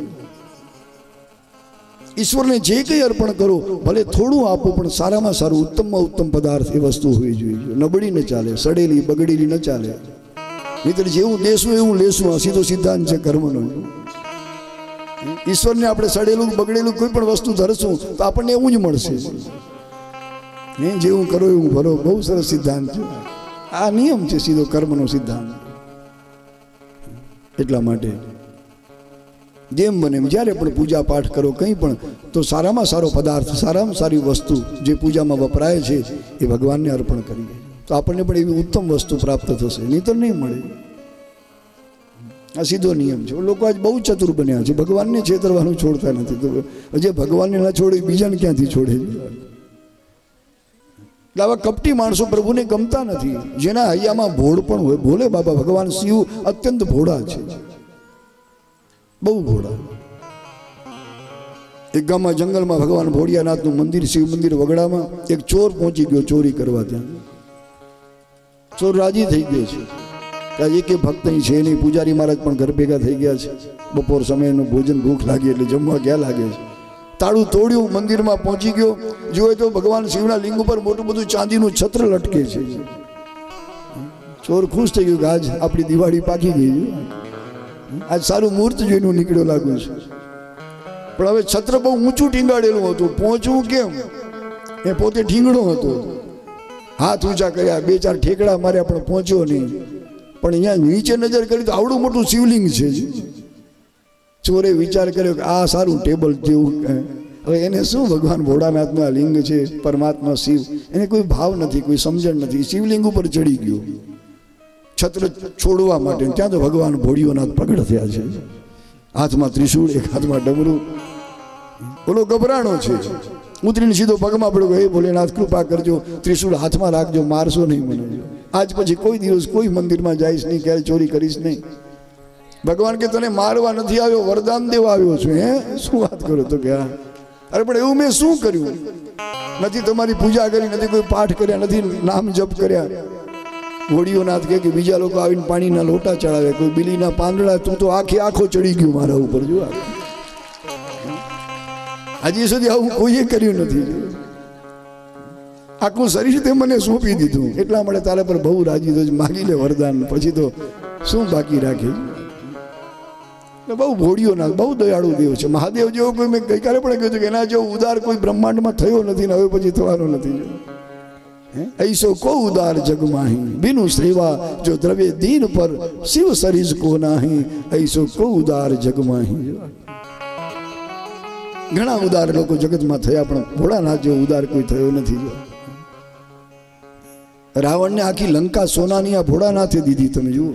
ઈશ્વરને જે કંઈ અર્પણ કરો, ભલે થોડું આપો, પણ સારામાં સારું, ઉત્તમમાં ઉત્તમ પદાર્થ એ વસ્તુ હોવી જોઈએ. નબળી ન ચાલે, સડેલી બગડેલી ન ચાલે. નહીતર જેવું દેશું એવું લેશું. આ સીધો સિદ્ધાંત છે કર્મનો. ઈશ્વરને આપણે સડેલું બગડેલું કોઈ પણ વસ્તુ ધરશું તો આપણને એવું જ મળશે. જેવું કરો એવું ભરો. બહુ સરસ સિદ્ધાંત છે. આ નિયમ છે સીધો કર્મનો સિદ્ધાંત. એટલા માટે જેમ બને જ્યારે પણ પૂજા પાઠ કરો, કંઈ પણ, તો સારામાં સારો પદાર્થ, સારામાં સારી વસ્તુ જે પૂજામાં વપરાય છે એ ભગવાનને અર્પણ કરીએ, તો આપણને પણ એવી ઉત્તમ વસ્તુ પ્રાપ્ત થશે, નહીંતર નહીં મળે. આ સીધો નિયમ છે. લોકો આજ બહુ ચતુર બન્યા છે, ભગવાનને છેતરવાનું છોડતા નથી. તો જે ભગવાનને ના છોડે બીજાને ક્યાંથી છોડે? એટલે આવા કપટી માણસો પ્રભુને ગમતા નથી, જેના હૈયામાં ભોળ પણ હોય. ભોલે બાબા ભગવાન શિવ અત્યંત ભોળા છે, બહુ ભોળા. એક ગામમાં જંગલમાં ભગવાન ભોળિયાનાથનું મંદિર, શિવ મંદિર વગડામાં, એક ચોર પહોંચી ગયો ચોરી કરવા. ત્યાં ચોર રાજી થઈ ગયો છે કે એક ભક્ત અહીં છે નહીં. પૂજારી મહારાજ પણ ઘર ભેગા થઈ ગયા છે. બપોર સમયનું ભોજન, ભૂખ લાગી એટલે જમવા ક્યાં લાગે છે. તાળું તોડ્યું, મંદિરમાં પહોંચી ગયો. જોયે તો ભગવાન શિવના લિંગ ઉપર મોટું બધું ચાંદીનું છત્ર લટકે છે. ચોર ખુશ થઈ ગયો કે આજ આપણી દિવાળી પાકી ગઈ, આજ સારું મુહૂર્ત જોઈને નીકળ્યો લાગુ છે. પણ હવે છત્ર બહુ ઊંચું ટીંગાડેલું હતું, પહોંચવું કેમ? એ પોતે ઠીંગણો હતો. હાથ ઊંચા કર્યા, 2-4 ઠેકડા માર્યા, પણ પહોંચ્યો નહીં. પણ અહીંયા નીચે નજર કરી તો આવડું મોટું શિવલિંગ છે. ચોરે વિચાર કર્યો કે આ સારું ટેબલ જેવું. હવે એને શું, ભગવાન ભોળાનાથનું આ લિંગ છે, પરમાત્મા શિવ, એને કોઈ ભાવ નથી, કોઈ સમજણ નથી. શિવલિંગ ઉપર ચડી ગયો છત્ર છોડવા માટે. ત્યાં તો ભગવાન ભોળિયોનાથ પ્રગટ થયા છે. હાથમાં ત્રિશૂળ, એક હાથમાં ડમરું. બોલો ગભરાણો છે, ઉતરીને સીધો પગમાં પડ્યો. હે ભોલેનાથ, કૃપા કરજો, ત્રિશૂળ હાથમાં રાખજો, મારશો નહીં મને. આજ પછી કોઈ દિવસ કોઈ મંદિરમાં જઈશ નહીં, ક્યારે ચોરી કરીશ નહીં. ભગવાન કે તને મારવા નથી આવ્યો, વરદાન દેવા આવ્યો છું. હે શું વાત કરો? તો કે અરે પણ એવું મેં શું કર્યું? નથી તમારી પૂજા કરી, નથી કોઈ પાઠ કર્યા, નથી નામ જપ કર્યા. ઘોડીઓ નાથ કે બીજા લોકો આવીને પાણીના લોટા ચડાવે, કોઈ બીલીના પાંદડા, તું તો આખો ચડી ગયું મારા ઉપર. જો હજી સુધી આવું કોઈએ કર્યું નથી. આખું શરીર તે મને સોંપી દીધું, એટલા માટે તારા પર બહુ રાજી તો માગી લે વરદાન, પછી તો શું બાકી રાખે. બહુ ભોળિયો ના, બહુ દયાળુ દેવ છે. મહાદેવ જેવો કોઈ, મેં ગઈકાલે પણ કહ્યું કે એના જેવો ઉદાર કોઈ બ્રહ્માંડમાં થયો નથી ને હવે પછી થવાનો નથી. ऐसो को उदार जग माही, बिनु सेवा जो द्रव्य दीन पर शिव सरिज को नाही, ऐसो को उदार जग माही. घણા ઉદાર લોકો જગતમાં થયા પણ ભોળાનાથ જેવો ઉદાર કોઈ થયો નથી. રાવણને આખી લંકા સોનાની આ ભોળાનાથે દીધી. તમે જુઓ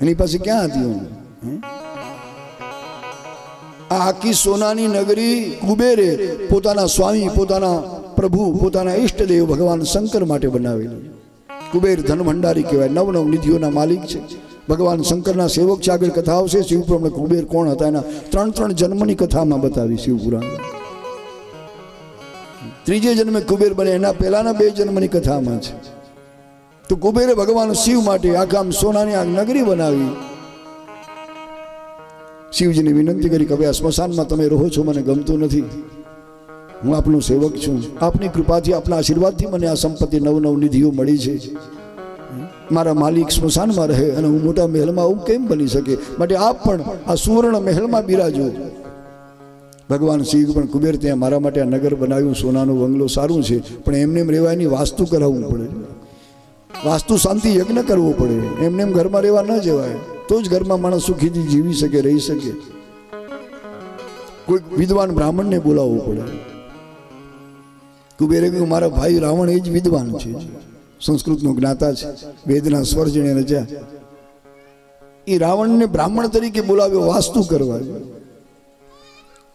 એની પાસે ક્યાં હતી? આ આખી સોનાની નગરી કુબેરે પોતાના સ્વામી, પોતાના પ્રભુ, પોતાના ઈષ્ટદેવ ભગવાન શંકર માટે બનાવેલી. કુબેર ધન ભંડારી કહેવાય, નવ નવ નિધિઓના માલિક છે. ભગવાન શંકરના સેવક છે. આગળ કથા આવશે શિવપુરાણમાં કુબેર કોણ હતા એના 3 જન્મની કથામાં બતાવી શિવપુરાણ. ત્રીજે જન્મે કુબેર બને એના પહેલાના 2 જન્મની કથામાં છે. તો કુબેરે ભગવાન શિવ માટે આખા સોનાની આ નગરી બનાવી. શિવજીને વિનંતી કરી કે હવે આ સ્મશાનમાં તમે રહો છો, મને ગમતું નથી, હું આપનો સેવક છું, આપની કૃપાથી, આપના આશીર્વાદથી મને આ સંપત્તિ 9 નિધિઓ મળી છે. મારા માલિક સ્મશાનમાં રહે અને હું મોટા મહેલમાં આવું કેમ બની શકે? માટે આપ પણ આ સુવર્ણ મહેલમાં બિરાજો. ભગવાન શિવ પણ કુબેર ત્યાં મારા માટે આ નગર બનાવ્યું, સોનાનો બંગલો સારું છે, પણ એમને એમ રહેવાની વાસ્તુ કરાવવું પડે. વાસ્તુ શાંતિ યજ્ઞ કરવો પડે. એમને એમ ઘરમાં રહેવા ન જવાય, તો જ ઘરમાં માણસ સુખીથી જીવી શકે, રહી શકે. કોઈ વિદ્વાન બ્રાહ્મણને બોલાવવું પડે. કુબેરે કહ્યું મારા ભાઈ રાવણ એ જ વિદ્વાન છે, સંસ્કૃતનો જ્ઞાતા છે, વેદના સ્વર જેણે રચ્યા. એ રાવણને બ્રાહ્મણ તરીકે બોલાવ્યો વાસ્તુ કરવા.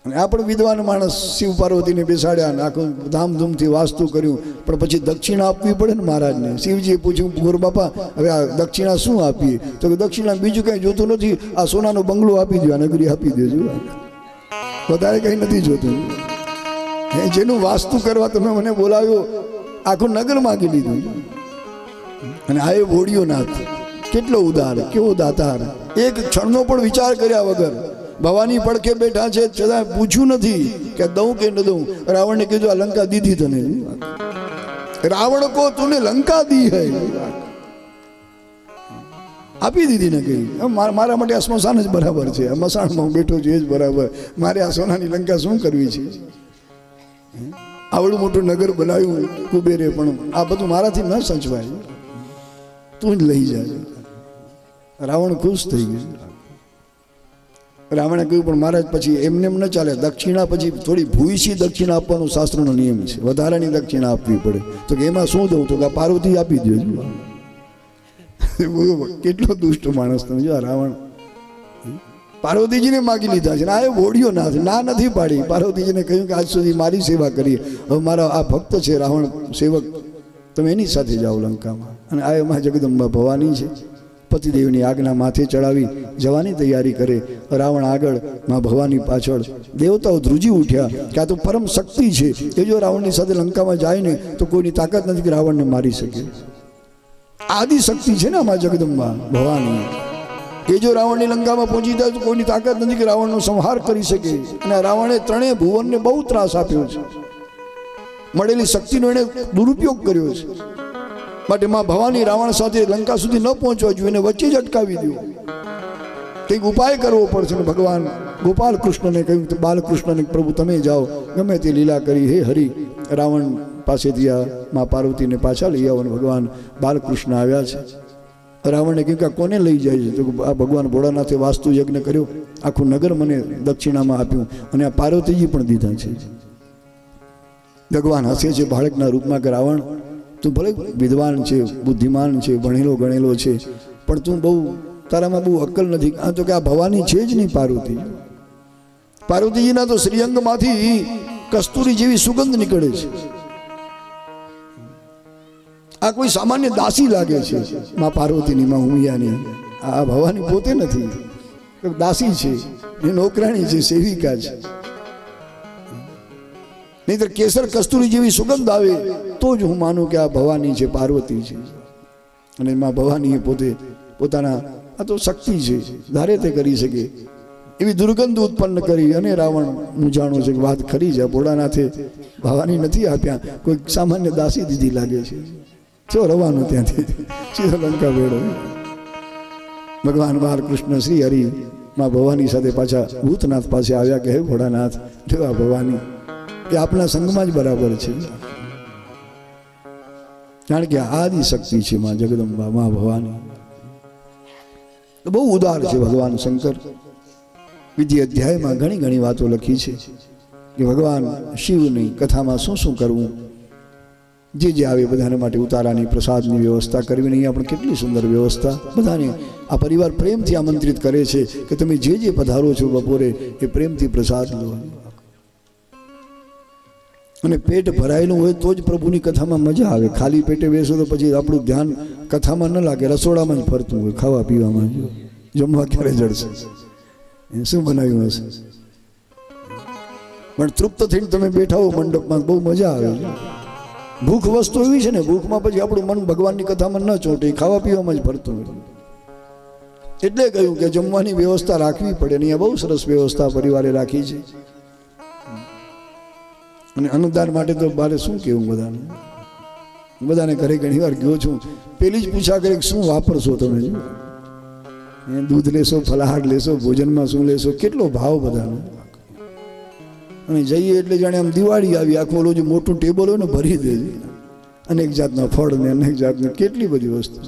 અને આ પણ વિદ્વાન માણસ શિવ પાર્વતીને બેસાડ્યા, આખું ધામધૂમથી વાસ્તુ કર્યું. પણ પછી દક્ષિણા આપવી પડે ને મહારાજને. શિવજીએ પૂછ્યું ગોર બાપા હવે આ દક્ષિણા શું આપીએ? તો કે દક્ષિણા બીજું કંઈ જોતું નથી, આ સોનાનો બંગલો આપી દો, આ નગરી આપી દેજો, વધારે કંઈ નથી જોતું. જેનું વાસ્તુ કરવા તમે મને બોલાવ્યો, આખું નગર માગી લીધું. અને આ એ ભોળિયો નાથ કેટલો ઉદાર, કેવો દાતાર. એક ક્ષણનો પણ વિચાર કર્યા વગર ભવાની પડખે બેઠા છે, છતાં પૂછ્યું નથી કે દઉં કે ન દઉં. રાવણને કીધું આ લંકા દીધી તને. રાવણ કો તુને લંકા દી હૈ, આપી દીધી ને કઈ. મારા માટે આ સ્મશાન જ બરાબર છે, આ મસાણમાં હું બેઠો છું એ જ બરાબર. મારે આ સોનાની લંકા શું કરવી છે? આવડું મોટું નગર બનાવ્યું કુબેરે, પણ આ બધું મારાથી ન સચવાય, તું જ લઈ જાય. રાવણ ખુશ થઈ ગયો. રાવણે કહ્યું પણ મહારાજ પછી એમને એમ ન ચાલે, દક્ષિણા પછી થોડી ભૂઈસી દક્ષિણા આપવાનો શાસ્ત્રનો નિયમ છે, વધારાની દક્ષિણા આપવી પડે. તો કે એમાં શું દઉં? તો કે પાર્વતી આપી દો. કેટલો દુષ્ટ માણસ તમે જો. રાવણ પાર્વતીજીને માગી લીધા છે, આ એ ભોળિયો ના નથી પાડી. પાર્વતીજીને કહ્યું કે આજ સુધી મારી સેવા કરીએ, હવે મારા આ ભક્ત છે રાવણ સેવક, તમે એની સાથે જાઓ લંકામાં. અને આ એમાં જગદંબા ભવાની છે, પતિદેવની આજ્ઞા માથે ચડાવી જવાની તૈયારી કરે. રાવણ આગળ, માં ભવાની પાછળ. દેવતાઓ ધ્રુજી ઉઠ્યા કે આ તો પરમ શક્તિ છે, એ જો રાવણની સાથે લંકામાં જાય ને તો કોઈની તાકાત નથી કે રાવણને મારી શકે. આદિ શક્તિ છે ને આમાં જગદંબા ભવાની. એ જો રાવણની લંકામાં પહોંચી જાય તો કોઈની તાકાત નથી કે રાવણનો સંહાર કરી શકે. અને રાવણે 3 ભુવનને બહુ ત્રાસ આપ્યો છે, મળેલી શક્તિનો એણે દુરુપયોગ કર્યો છે. માટે માં ભવાની રાવણ સાથે લંકા સુધી ન પહોંચવા જોઈએ, એને વચ્ચે જ અટકાવી દો. કંઈક ઉપાય કરવો પડશે. ને ભગવાન ગોપાલ કૃષ્ણને કહ્યું, બાલકૃષ્ણને પ્રભુ તમે જાઓ, ગમે તે લીલા કરી, હે હરિ. રાવણ પાસેથી આ માં પાર્વતીને પાછા લઈ આવો. ભગવાન બાલકૃષ્ણ આવ્યા છે. રાવણે કહ્યું કે કોને લઈ જાય છે? તો આ ભગવાન ભોળાનાથે વાસ્તુ યજ્ઞ કર્યો, આખું નગર મને દક્ષિણામાં આપ્યું, અને આ પાર્વતીજી પણ દીધા છે. ભગવાન હસે છે બાળકના રૂપમાં કે રાવણ તું ભલે વિદ્વાન છે, બુદ્ધિમાન છે, ભણેલો ગણેલો છે, પણ તું બહુ, તારામાં બહુ અક્કલ નથી. આ તો કે આ ભવાની છે જ નહીં પાર્વતી. પાર્વતીજીના તો શ્રીઅંગમાંથી કસ્તુરી જેવી સુગંધ નીકળે છે. આ કોઈ સામાન્ય દાસી લાગે છે માં પાર્વતીની, માં ઉમિયાની. આ ભવાની પોતે નથી. દાસી છે, એ નોકરાણી છે, સેવિકા છે. નહીતર કેસર કસ્તુરી જેવી સુગંધ આવે તો જ હું માનું કે આ ભવાની છે, પાર્વતી છે. અને એમાં ભવાની પોતે પોતાના આ તો શક્તિ છે, ધારે તે કરી શકે એવી દુર્ગંધ ઉત્પન્ન કરી. અને રાવણ મૂંઝાણો છે કે વાત ખરી છે, ભોળાનાથે ભવાની નથી આપ્યા, કોઈ સામાન્ય દાસી દીદી લાગે છે. ચો રવાનો ત્યાંથી સીધો લંકા વેળો. ભગવાન બાલકૃષ્ણ શ્રી હરિ માં ભવાની સાથે પાછા ભૂતનાથ પાસે આવ્યા કે હે ભોળાનાથ, લેવા ભવાની એ આપણા સંગમાં જ બરાબર છે. કારણ કે આદિ શક્તિ છે માં જગદંબા, માં ભવાની. બહુ ઉદાર છે ભગવાન શંકર. વિધિ અધ્યાયમાં ઘણી ઘણી વાતો લખી છે કે ભગવાન શિવની કથામાં શું શું કરવું, જે જે આવે બધાને માટે ઉતારાની પ્રસાદની વ્યવસ્થા કરવી. નહીં આપણે કેટલી સુંદર વ્યવસ્થા. બધાને આ પરિવાર પ્રેમથી આમંત્રિત કરે છે કે તમે જે જે પધારો છો બપોરે એ પ્રેમથી પ્રસાદ લો. અને પેટ ભરાયેલું હોય તો જ પ્રભુની કથામાં મજા આવે. ખાલી પેટે બેસો તો પછી આપણું ધ્યાન કથામાં ન લાગે, રસોડામાં જ ફરતું હોય, ખાવા પીવામાં. જમવા ક્યારે જડશે, શું બનાવ્યું હશે. પણ તૃપ્ત થઈને તમે બેઠા હો મંડપમાં, બહુ મજા આવે. ભૂખ વસ્તુ એવી છે ને, ભૂખમાં પછી આપણું મન ભગવાનની કથામાં ન ચોંટે, ખાવા પીવામાં જ ફરતું હોય. એટલે કહ્યું કે જમવાની વ્યવસ્થા રાખવી પડે. અહીંયા બહુ સરસ વ્યવસ્થા પરિવારે રાખી છે. અને અનુદાન માટે તો બારે શું કેવું બધાને. બધાને ઘરે ઘણી વાર ગયો છું, પેલી જ પૂછા કરે શું વાપરશો તમે, દૂધ લેશો, ફલાહાર લેશો, ભોજનમાં શું લેશો, કેટલો ભાવ બધાનો. અને જઈએ એટલે જાણે આમ દિવાળી આવી, આખું ઓલું જે મોટું ટેબલ હોય ને ભરી દે, અનેક જાતના ફળ ને અનેક જાતની કેટલી બધી વસ્તુ.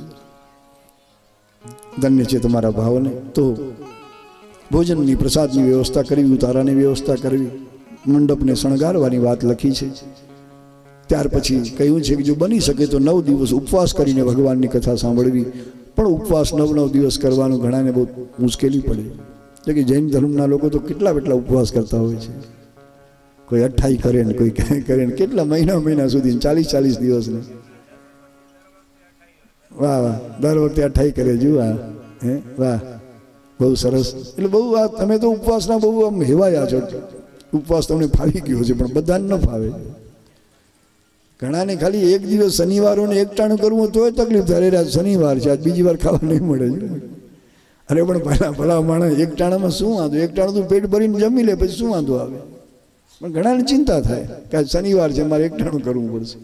ધન્ય છે તમારા ભાવને. તો ભોજનની પ્રસાદની વ્યવસ્થા કરવી, ઉતારાની વ્યવસ્થા કરવી, મંડપને શણગારવાની વાત લખી છે. ત્યાર પછી કહ્યું છે કે જો બની શકે તો 9 દિવસ ઉપવાસ કરીને ભગવાનની કથા સાંભળવી. પણ ઉપવાસ 9 દિવસ કરવાનું ઘણાને બહુ મુશ્કેલી પડે. એટલે કે જૈન ધર્મના લોકો તો કેટલા ઉપવાસ કરતા હોય છે. કોઈ 28 કરે ને કોઈ ક્યાંય કરે ને, કેટલા મહિના સુધી 40 દિવસને. વાહ વાહ, દર વખતે 28 કરે જુઓ. હે વાહ, બહુ સરસ. એટલે બહુ આ તમે તો ઉપવાસના બહુ આમ હેવાયા છો. ઉપવાસ તમને ફાવી ગયો છે, પણ બધાને ન ફાવે. ઘણાને ખાલી એક દિવસ શનિવારોને એકટાણું કરવું તોય તકલીફ થાય. અરે શનિવાર છે, આજ બીજી વાર ખાવા નહીં મળે. અરે પણ પહેલા ભલા માણસ એકટાણામાં શું વાંધો, એકટાણું તો પેટ ભરીને જમી લે, પછી શું વાંધો આવે. પણ ઘણાને ચિંતા થાય કે આજ શનિવાર છે, મારે એકટાણું કરવું પડશે.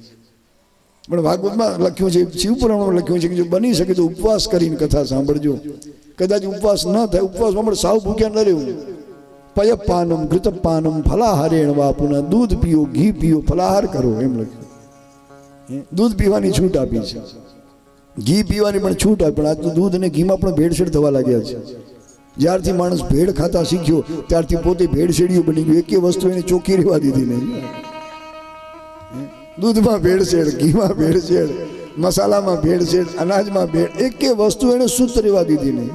પણ ભાગવતમાં લખ્યું છે, શિવપુરાણમાં લખ્યું છે કે જો બની શકે તો ઉપવાસ કરીને કથા સાંભળજો. કદાચ ઉપવાસ ન થાય, ઉપવાસમાં પણ સાવ ભૂખ્યા ન રહેવું. પયપાનમ ઘૃતપાનમ ફલાહારેણ વાપુના, દૂધ પીઓ, ઘી પીઓ, ફલાહાર કરો, એમ લખ્યું. દૂધ પીવાની છૂટ આપી છે, ઘી પીવાની પણ છૂટ આપી. પણ આજ તો દૂધ અને ઘીમાં પણ ભેળસેળ થવા લાગ્યા છે. જ્યારથી માણસ ભેળ ખાતા શીખ્યો ત્યારથી પોતે ભેળસેડિયું બની ગયું. એકે વસ્તુ એને ચોખ્ખી રહેવા દીધી નહીં. દૂધમાં ભેળસેળ, ઘીમાં ભેળસેળ, મસાલામાં ભેળસેળ, અનાજમાં ભેળ, એકે વસ્તુ એને શુદ્ધ રહેવા દીધી નહીં.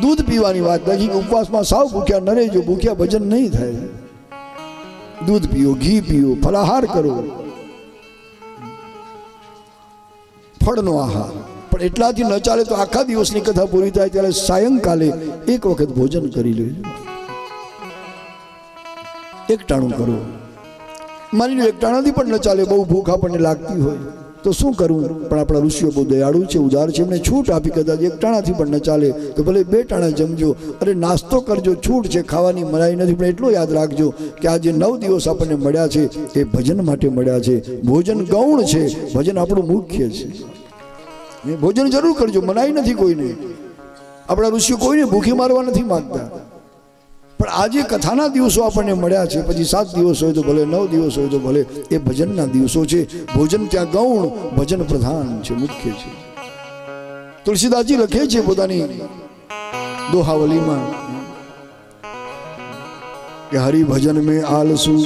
દૂધ પીવાની વાત નથી. ઉપવાસમાં સાવ ભૂખ્યા ન રહેજો, ભૂખ્યા ભજન નહીં થાય. દૂધ પીઓ, ઘી પીઓ, ફલાહાર કરો, ફળનો આહાર. પણ એટલાથી ન ચાલે તો આખા દિવસની કથા પૂરી થાય ત્યારે સાયંકાલે એક વખત ભોજન કરી લેજો. એકટાણું કરો. માની લો એકટાણાથી પણ ન ચાલે, બહુ ભૂખ આપણને લાગતી હોય તો શું કરવું. પણ આપણા ઋષિઓ બહુ દયાળુ છે, ઉદાર છે, એમને છૂટ આપી. કદાચ એકટાણાથી પણ ન ચાલે તો ભલે 2 ટાણા જમજો. અરે નાસ્તો કરજો, છૂટ છે, ખાવાની મનાઈ નથી. પણ એટલું યાદ રાખજો કે આ જે 9 દિવસ આપણને મળ્યા છે એ ભજન માટે મળ્યા છે. ભોજન ગૌણ છે, ભજન આપણું મુખ્ય છે. ભોજન જરૂર કરજો, મનાઈ નથી કોઈને. આપણા ઋષિઓ કોઈને ભૂખી મારવા નથી માંગતા. પણ આજે કથાના દિવસો આપણને મળ્યા છે, પછી 7 દિવસ હોય તો ભલે, 9 દિવસ હોય તો ભલે, એ ભજનના દિવસો છે. ભોજન ત્યાં ગૌણ, ભજન પ્રધાન છે, મુખ્ય છે. તુલસીદાસજી લખે છે પોતાની દોહાવલીમાં કે હરિ ભજન में आलसू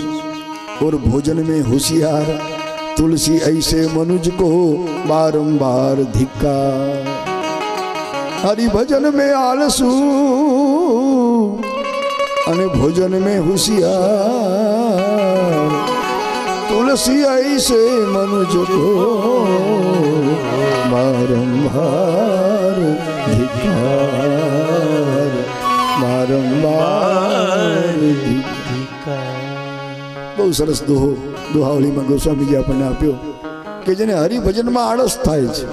और भोजन में होशियार, तुलसी ऐसे मनुज को बारंबार धिक्कार. हरि भजन में आलसू અને ભોજન में होशियार, तुलसी ऐसे मनुज को बारंबार धिक्कार. બહુ સરસ દોહો દોહાવલીમાં ગોસ્વામીજી આપણને આપ્યો કે જેને હરિભજનમાં આળસ થાય છે,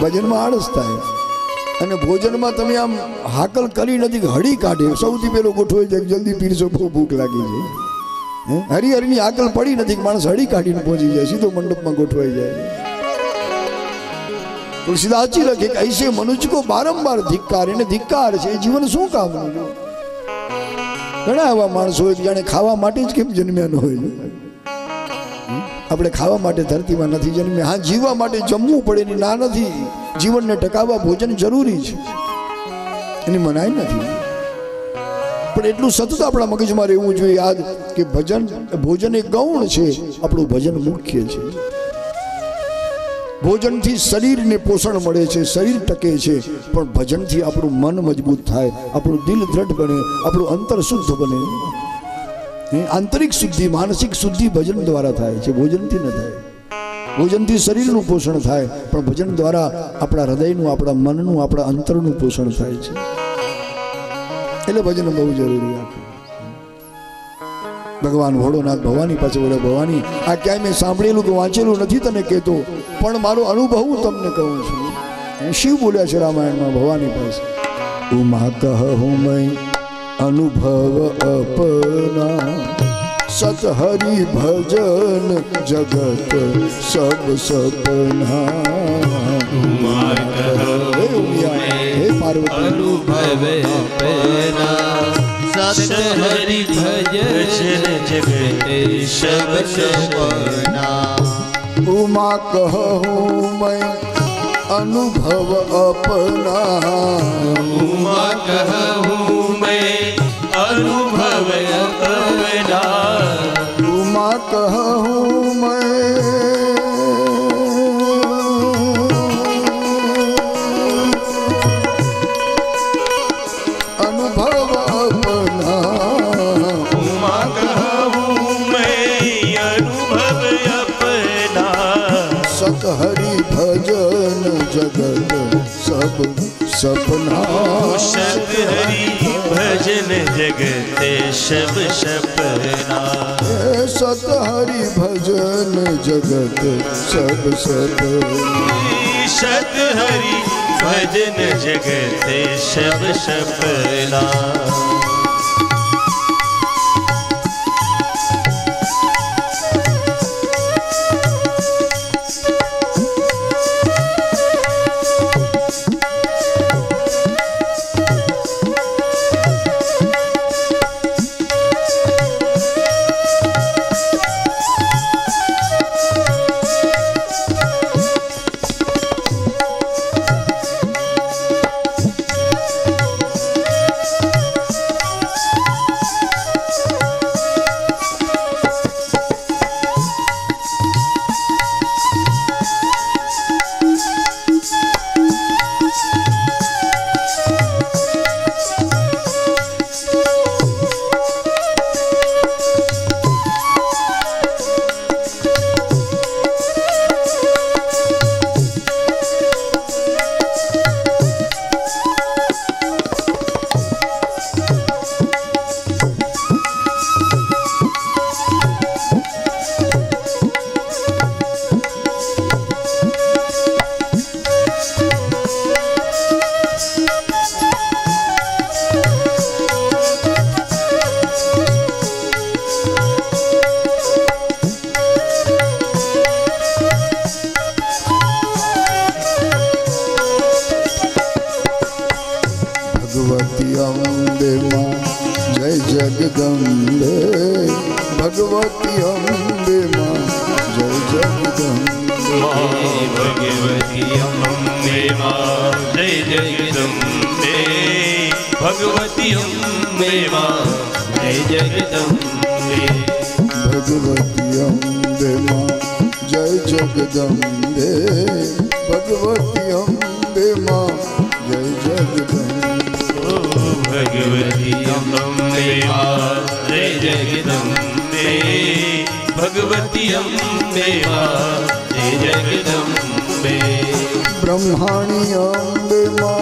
ભજનમાં આળસ થાય અને ભોજનમાં તમે આમ હાકલ કરી નથી, હળી કાઢે. સૌથી પહેલો ગોઠવાઈ જાય જલ્દી પીરસો, બહુ ભૂખ લાગી છે. હરિહરની હાકલ પડી નથી, માણસ હળી કાઢીને પહોંચી જાય, સીધો મંડપમાં ગોઠવાઈ જાય. તુલસીદાસજી લખે કે ऐसे मनुष्य को बारंबार धिक्कार, એને ધિક્કાર છે, જીવન શું કામનું? ઘણા એવા માણસો હોય કે જાણે ખાવા માટે જ કેમ જન્મ્યા ન હોય. આપણે ખાવા માટે ધરતીમાં નથી જન્મ્યા, હા જીવવા માટે જમવું પડે એની ના નથી. જીવનને ટકાવવા ભોજન જરૂરી છે, એની મનાઈ નથી. પણ એટલું સતત આપણા મગજમાં રહેવું જોઈએ યાદ કે ભોજન એ ગૌણ છે, આપણું ભજન મુખ્ય છે. ભોજનથી શરીરને પોષણ મળે છે, શરીર ટકે છે, પણ ભજનથી આપણું મન મજબૂત થાય, આપણું દિલ દ્રઢ બને, આપણું અંતર શુદ્ધ બને. આંતરિક શુદ્ધિ, માનસિક શુદ્ધિ ભજન દ્વારા થાય છે, ભોજનથી ન થાય. ભોજનથી શરીરનું પોષણ થાય, પણ ભજન દ્વારા આપણા હૃદયનું, આપણા મનનું, આપણા અંતરનું પોષણ થાય છે. એટલે ભજન બહુ જરૂરી છે. ભગવાન ભોળોનાથ ભવાની પાસે બોલે, ભવાની આ ક્યાંય મેં સાંભળેલું કે વાંચેલું નથી તને કહેતો, પણ મારો અનુભવ હું તમને કહું છું. શિવ બોલ્યા છે રામાયણમાં ભવાની પાસે, ઉમા કહું મેં અનુભવ અપના, સત હરિ ભજન જગત સબ સપના. હે પાર્વતી અનુભવ અપના, સત હરિ ભજન જગત સબ સપના. उमा कहूँ मैं अनुभव अपना, उमा कहूँ मैं अनुभव अपना, उमा कहूँ मैं अनुभव अपना, उमा कहूँ मैं अनुभव अपना, सत हरि भजन जगत सब सपना. सत हरि भजन जगत सब सपना. सत हरि भजन जगत सब सपना. सत हरि भजन जगत सब सपना. भगवती अम्बे माँ जय जगदम्बे, भगवती अम्बे माँ जय जगदम्बे. भगवती अम्बे माँ जय जगदम्बे, भगवती अम्बे माँ जय जगदम्बे. भगवती अम्बे माँ जय जगदम्बे, भगवती अम्बे माँ जय जगदम्बे. भगवती अम्बे माँ जय जगदम्बे, भगवती अम्बे माँ जय जगदम्बे. ब्रह्माणी अम्बे माँ,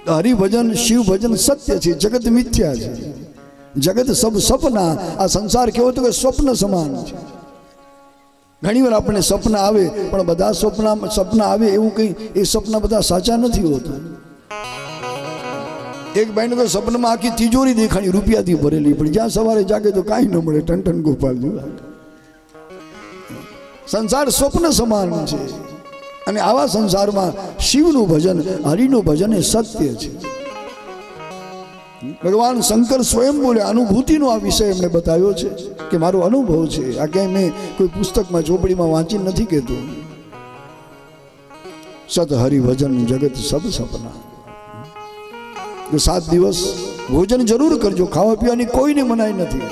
હરિભજન શિવ ભજન સત્ય છે, જગત મિથ્યા છે, જગત સબ સપના. આ સંસાર કેવો હતો કે સ્વપ્ન સમાન છે. ઘણી વાર આપણને સપના આવે, પણ બધા સપના આવે એવું કંઈ એ સપના બધા સાચા નથી હોતા. એક ભાઈને તો સપનામાં આખી તિજોરી દેખાણી રૂપિયાથી ભરેલી, પણ જ્યાં સવારે જાગે તો કાંઈ ન મળે. ટન ગોપાલ જેવા. સંસાર સ્વપ્ન સમાન છે. અને આવા સંસારમાં શિવનું ભજન, હરિનું ભજન એ સત્ય છે. ભગવાન શંકર સ્વયં બોલે, અનુભૂતિનો આ વિષય એમણે બતાવ્યો છે કે મારો અનુભવ છે. આ ક્યાંય મેં કોઈ પુસ્તકમાં ચોપડીમાં વાંચી નથી કહેતો. સત હરિભજન જગત સબ સપના. 7 દિવસ ભોજન જરૂર કરજો, ખાવા પીવાની કોઈને મનાઈ નથી.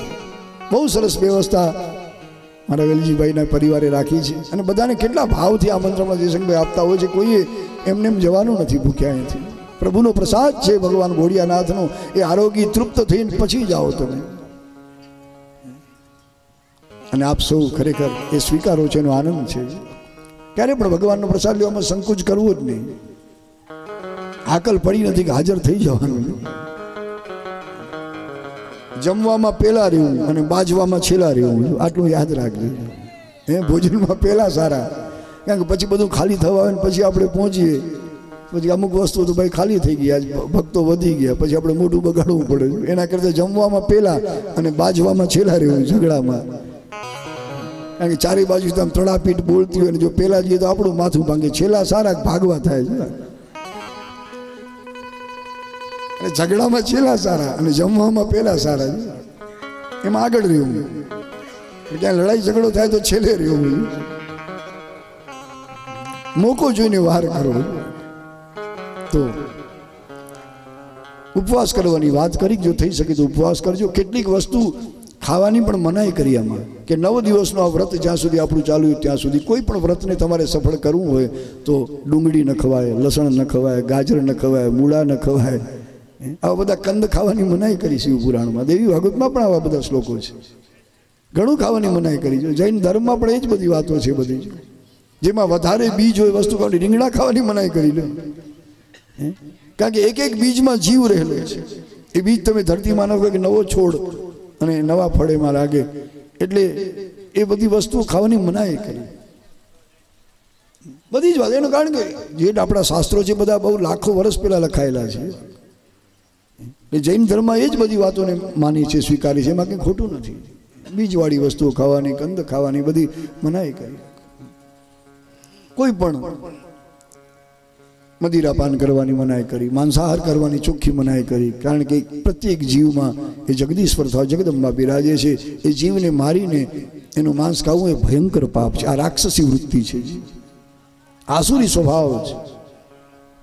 બહુ સરસ વ્યવસ્થા મારા વેલજીભાઈના પરિવારે રાખી છે. અને બધાને કેટલા ભાવથી આમંત્રણમાં જયશંકરભાઈ આપતા હોય છે. કોઈએ એમને એમ જવાનું નથી ભૂખ્યા અહીંથી. પ્રભુનો પ્રસાદ છે ભગવાન ભોળિયાનાથનો. એ આરોગી તૃપ્ત થઈને પછી જાઓ તમે. અને આપ સૌ ખરેખર એ સ્વીકારો છે, એનો આનંદ છે. ક્યારે પણ ભગવાનનો પ્રસાદ લેવામાં સંકોચ કરવો જ નહીં. હાકલ પડી નથી કે હાજર થઈ જવાનું. જમવામાં પહેલા રહેવું અને બાજવામાં છેલ્લા રહેવું, આટલું યાદ રાખજો. ભોજનમાં પહેલા સારા, કારણ કે પછી બધું ખાલી થવા આવે ને પછી આપણે પહોંચીએ, પછી અમુક વસ્તુ તો ભાઈ ખાલી થઈ ગયા, ભક્તો વધી ગયા, પછી આપણે મોઢું બગાડવું પડે. એના કરતાં જમવામાં પહેલા અને બાજવામાં છેલ્લા રહેવું ઝઘડામાં. કારણ કે ચારે બાજુ તો આમ તડાપીટ બોલતી હોય ને જો પહેલા જઈએ તો આપણું માથું ભાંગે. છેલ્લા સારા ભાગવા થાય છે. અને ઝઘડામાં છેલ્લા સારા અને જમવામાં પહેલા સારા. એમાં આગળ રહેવું. ક્યાં લડાઈ ઝઘડો થાય તો છેલ્લે રહેવું. મોકો જોઈને વાર કરો. તો ઉપવાસ કરવાની વાત કરી, જો થઈ શકે તો ઉપવાસ કરજો. કેટલીક વસ્તુ ખાવાની પણ મનાઈ કરી આમાં, કે 9 દિવસનો આ વ્રત જ્યાં સુધી આપણું ચાલુ હોય ત્યાં સુધી કોઈ પણ વ્રતને તમારે સફળ કરવું હોય તો ડુંગળી ન ખવાય, લસણ ન ખવાય, ગાજર ન ખવાય, મૂળા ન ખવાય. આવા બધા કંદ ખાવાની મનાઈ કરી શિવ પુરાણમાં. દેવી ભાગવતમાં પણ આવા બધા શ્લોકો છે. ઘણું ખાવાની મનાઈ કરી છે. જૈન ધર્મમાં પણ એ જ બધી વાતો છે બધી. જેમાં વધારે બીજ હોય વસ્તુ ખાવાની, રીંગણા ખાવાની મનાઈ કરી લો. કારણ કે એક બીજમાં જીવ રહેલો છે. એ બીજ તમે ધરતી માનો કે નવો છોડ અને નવા ફળેમાં લાગે, એટલે એ બધી વસ્તુઓ ખાવાની મનાઈ કરી. બધી જ વાત. એનું કારણ કે જે આપણા શાસ્ત્રો છે બધા બહુ લાખો વર્ષ પહેલા લખાયેલા છે. જૈન ધર્મ એ જ બધી વાતોને માની છે, સ્વીકારી છે. એમાં કંઈ ખોટું નથી. બીજવાળી વસ્તુઓ ખાવાની, કંદ ખાવાની બધી મનાઈ કરી. કોઈ પણ મદિરાપાન કરવાની મનાઈ કરી, માંસાહાર કરવાની ચોખ્ખી મનાઈ કરી. કારણ કે પ્રત્યેક જીવમાં એ જગદીશ્વર થાવ જગદંબા બિરાજે છે. એ જીવને મારીને એનું માંસ ખાવું એ ભયંકર પાપ છે. આ રાક્ષસી વૃત્તિ છે, આસુરી સ્વભાવ છે.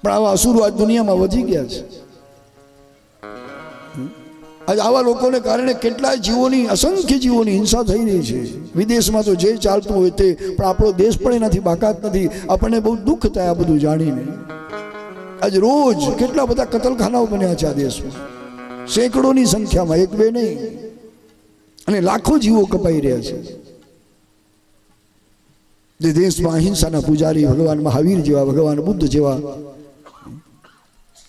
પણ આવા અસુરો આજ દુનિયામાં વધી ગયા છે. આજ આવા લોકોને કારણે કેટલાય જીવોની, અસંખ્ય જીવોની હિંસા થઈ રહી છે. વિદેશમાં તો જે ચાલતું હોય તે, પણ આપણો દેશ પણ એનાથી બાકાત નથી. આપણને બહુ દુઃખ થાય આ બધું જાણીને. આજ રોજ કેટલા બધા કતલખાનાઓ બન્યા છે આ દેશમાં, સેંકડોની સંખ્યામાં, 1-2 નહીં. અને લાખો જીવો કપાઈ રહ્યા છે. જે દેશમાં અહિંસાના પૂજારી ભગવાન મહાવીર જેવા, ભગવાન બુદ્ધ જેવા,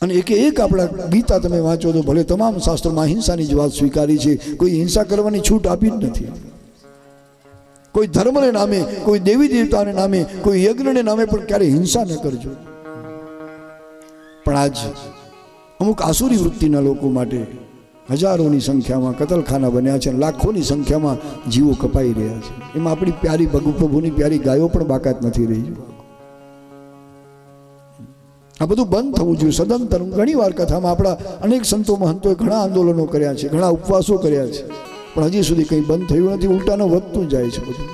અને એક આપણા ગીતા તમે વાંચો તો ભલે તમામ શાસ્ત્રોમાં અહિંસાની જ વાત સ્વીકારી છે. કોઈ હિંસા કરવાની છૂટ આપી જ નથી. કોઈ ધર્મને નામે, કોઈ દેવી દેવતાને નામે, કોઈ યજ્ઞને નામે પણ ક્યારેય હિંસા ન કરજો. પણ આજ અમુક આસુરી વૃત્તિના લોકો માટે હજારોની સંખ્યામાં કતલખાના બન્યા છે, લાખોની સંખ્યામાં જીવો કપાઈ રહ્યા છે. એમાં આપણી પ્યારી પ્રભુની પ્યારી ગાયો પણ બાકાત નથી રહી. આ બધું બંધ થવું જોઈએ સદંતર. ઘણી વાર કથામાં આપણા અનેક સંતો મહંતોએ ઘણા આંદોલનો કર્યા છે, ઘણા ઉપવાસો કર્યા છે, પણ હજી સુધી કંઈ બંધ થયું નથી. ઉલટાનું વધતું જાય છે બધું.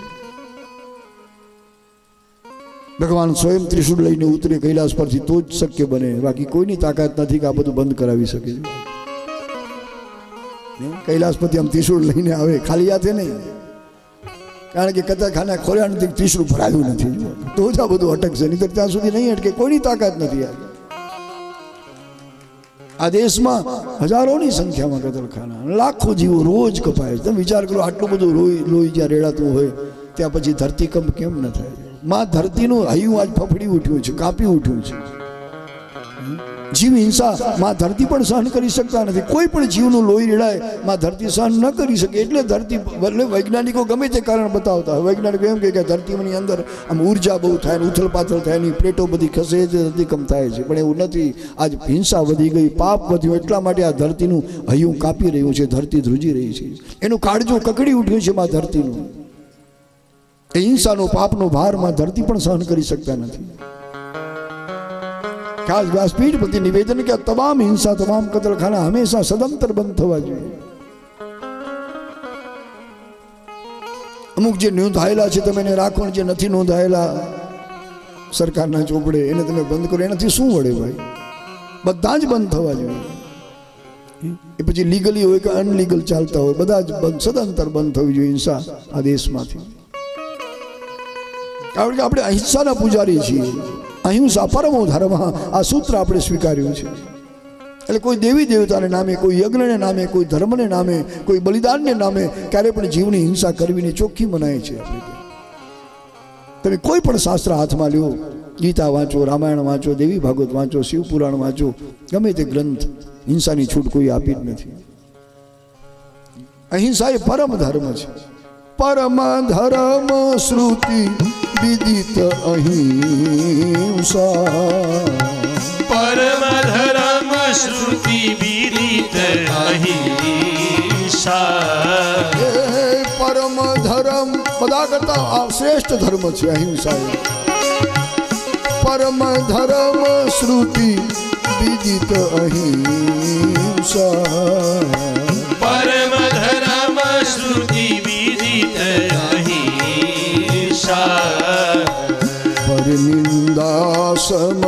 ભગવાન સ્વયં ત્રિશુળ લઈને ઉતરે કૈલાસ પરથી તો જ શક્ય બને. બાકી કોઈની તાકાત નથી કે આ બધું બંધ કરાવી શકે. કૈલાસ પરથી આમ ત્રિશુળ લઈને આવે, ખાલી હાથે નહીં. કારણ કે કતલખાના ખોલ્યા નથી, ત્રિશુળ ભરાયું નથી, તો જ આ બધું અટકશે. નહીં તો ત્યાં સુધી નહીં અટકે. કોઈની તાકાત નથી. આ દેશમાં હજારોની સંખ્યામાં કતલખાના, લાખો જીવો રોજ કપાય. તમે વિચાર કરો, આટલું બધું લોહી જ્યાં રેડાતું હોય ત્યાં પછી ધરતીકંપ કેમ ન થાય? માં ધરતીનું હૈયું આજ ફફડી ઉઠ્યું છે, કાપી ઉઠ્યું છે. જીવ હિંસા માં ધરતી પણ સહન કરી શકતા નથી. કોઈ પણ જીવનું લોહી રેડાય માં ધરતી સહન ન કરી શકે. એટલે ધરતી એટલે વૈજ્ઞાનિકો ગમે તે કારણ બતાવતા હોય. વૈજ્ઞાનિકો એમ કહે કે ધરતીની અંદર આમ ઉર્જા બહુ થાય ને ઉથલ પાથલ થાય ની પ્લેટો બધી ખસે છે, ધરતીકંપ થાય છે. પણ એવું નથી. આજ હિંસા વધી ગઈ, પાપ વધ્યું, એટલા માટે આ ધરતીનું હૈયું કાપી રહ્યું છે, ધરતી ધ્રુજી રહી છે. એનું કાળજું કકડી ઉઠ્યું છે માં ધરતીનું. એ હિંસાનો પાપનો ભાર માં ધરતી પણ સહન કરી શકતા નથી. ખાસ વ્યાસપીઠ પ્રતિ નિવેદન કે તમામ હિંસા, તમામ કતલખાના હંમેશા સદંતર બંધ થવા જોઈએ. અમુક જે નોંધાયેલા છે તમે એને રાખો, જે નથી નોંધાયેલા સરકારના ચોપડે એને તમે બંધ કરો. એનાથી શું વળે ભાઈ? બધા જ બંધ થવા જોઈએ. એ પછી લીગલી હોય કે અનલીગલ ચાલતા હોય, બધા જ બંધ, સદંતર બંધ થવી જોઈએ હિંસા આ દેશમાંથી. કારણ કે આપણે અહિંસાના પૂજારી છીએ. અહિંસા પરમો ધર્મ, આ સૂત્ર આપણે સ્વીકાર્યું છે. એટલે કોઈ દેવી દેવતાને નામે, કોઈ યજ્ઞને નામે, કોઈ ધર્મને નામે, કોઈ બલિદાનને નામે ક્યારે પણ જીવની હિંસા કરવીને ચોખ્ખી મનાય છે. તમે કોઈ પણ શાસ્ત્ર હાથમાં લ્યો, ગીતા વાંચો, રામાયણ વાંચો, દેવી ભાગવત વાંચો, શિવપુરાણ વાંચો, ગમે તે ગ્રંથ, હિંસાની છૂટ કોઈ આપી જ નથી. અહિંસા એ પરમ ધર્મ છે. પરમ ધર્મ શ્રુતિ વિદિત અહિંસા. પરમ ધર્મ શ્રુતિ વિદિત અહિંસા. પરમ ધર્મ બધા કરતા શ્રેષ્ઠ ધર્મ છે અહિંસા. પરમ ધર્મ શ્રુતિ વિદિત અહિંસા. પરમ ધર્મ શ્રુતિ વિદિત અહિંસા. પરનિંદા સમ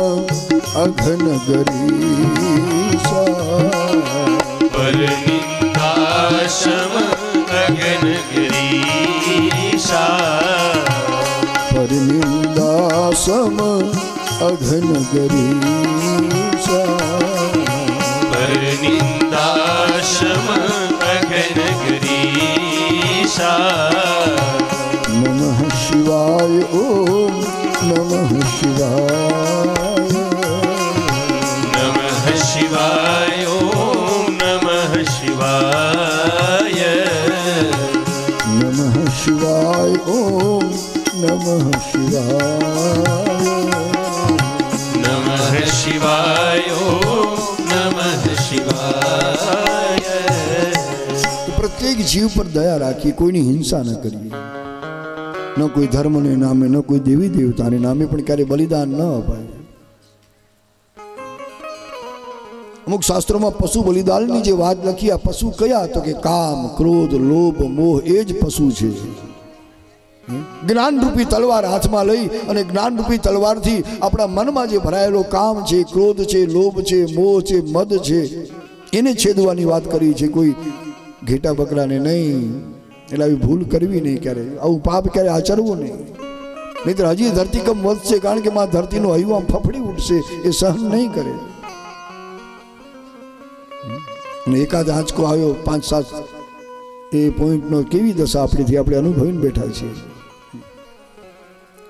અઘન ગરીસા. પરનિંદા સમ અઘન ગરીસા. પરનિંદા સમ અઘન ગરીસા. પરનિંદા સમ અઘન ગરીસા. નમઃ શિવાય. ઓમ નમઃ શિવાય. નમઃ શિવાય. ઓમ નમઃ શિવાય. નમઃ શિવાય. ઓમ નમઃ શિવાય. નમઃ શિવાય. ઓમ નમઃ શિવાય. પ્રત્યેક જીવ પર દયા રાખી, કોઈની હિંસા ન કરીએ. ન કોઈ ધર્મને નામે, ન કોઈ દેવી દેવતાને નામે પણ ક્યારે બલિદાન ન અપાય. અમુક શાસ્ત્રોમાં પશુ બલિદાનની જે વાત લખી, આ પશુ કયા? તો કે કામ, ક્રોધ, લોભ, મોહ એ જ પશુ છે. જ્ઞાનરૂપી તલવાર હાથમાં લઈ અને જ્ઞાનરૂપી તલવારથી આપણા મનમાં જે ભરાયેલો કામ છે, ક્રોધ છે, લોભ છે, મોહ છે, મદ છે, એને છેદવાની વાત કરી છે. કોઈ ઘેટા બકરાને નહીં. એટલે આવી ભૂલ કરવી નહીં, ક્યારે આવું પાપ ક્યારે આચરવું નહીં. નહીતર હજી ધરતીકંપ વધશે. કારણ કે માં ધરતીનું હૈયું આમ ફફડી ઉઠશે, એ સહન નહીં કરે. અને એકાદ આંચકો આવ્યો 5-7 એ પોઈન્ટનો કેવી દશા આપણીથી આપણે અનુભવીને બેઠા છીએ.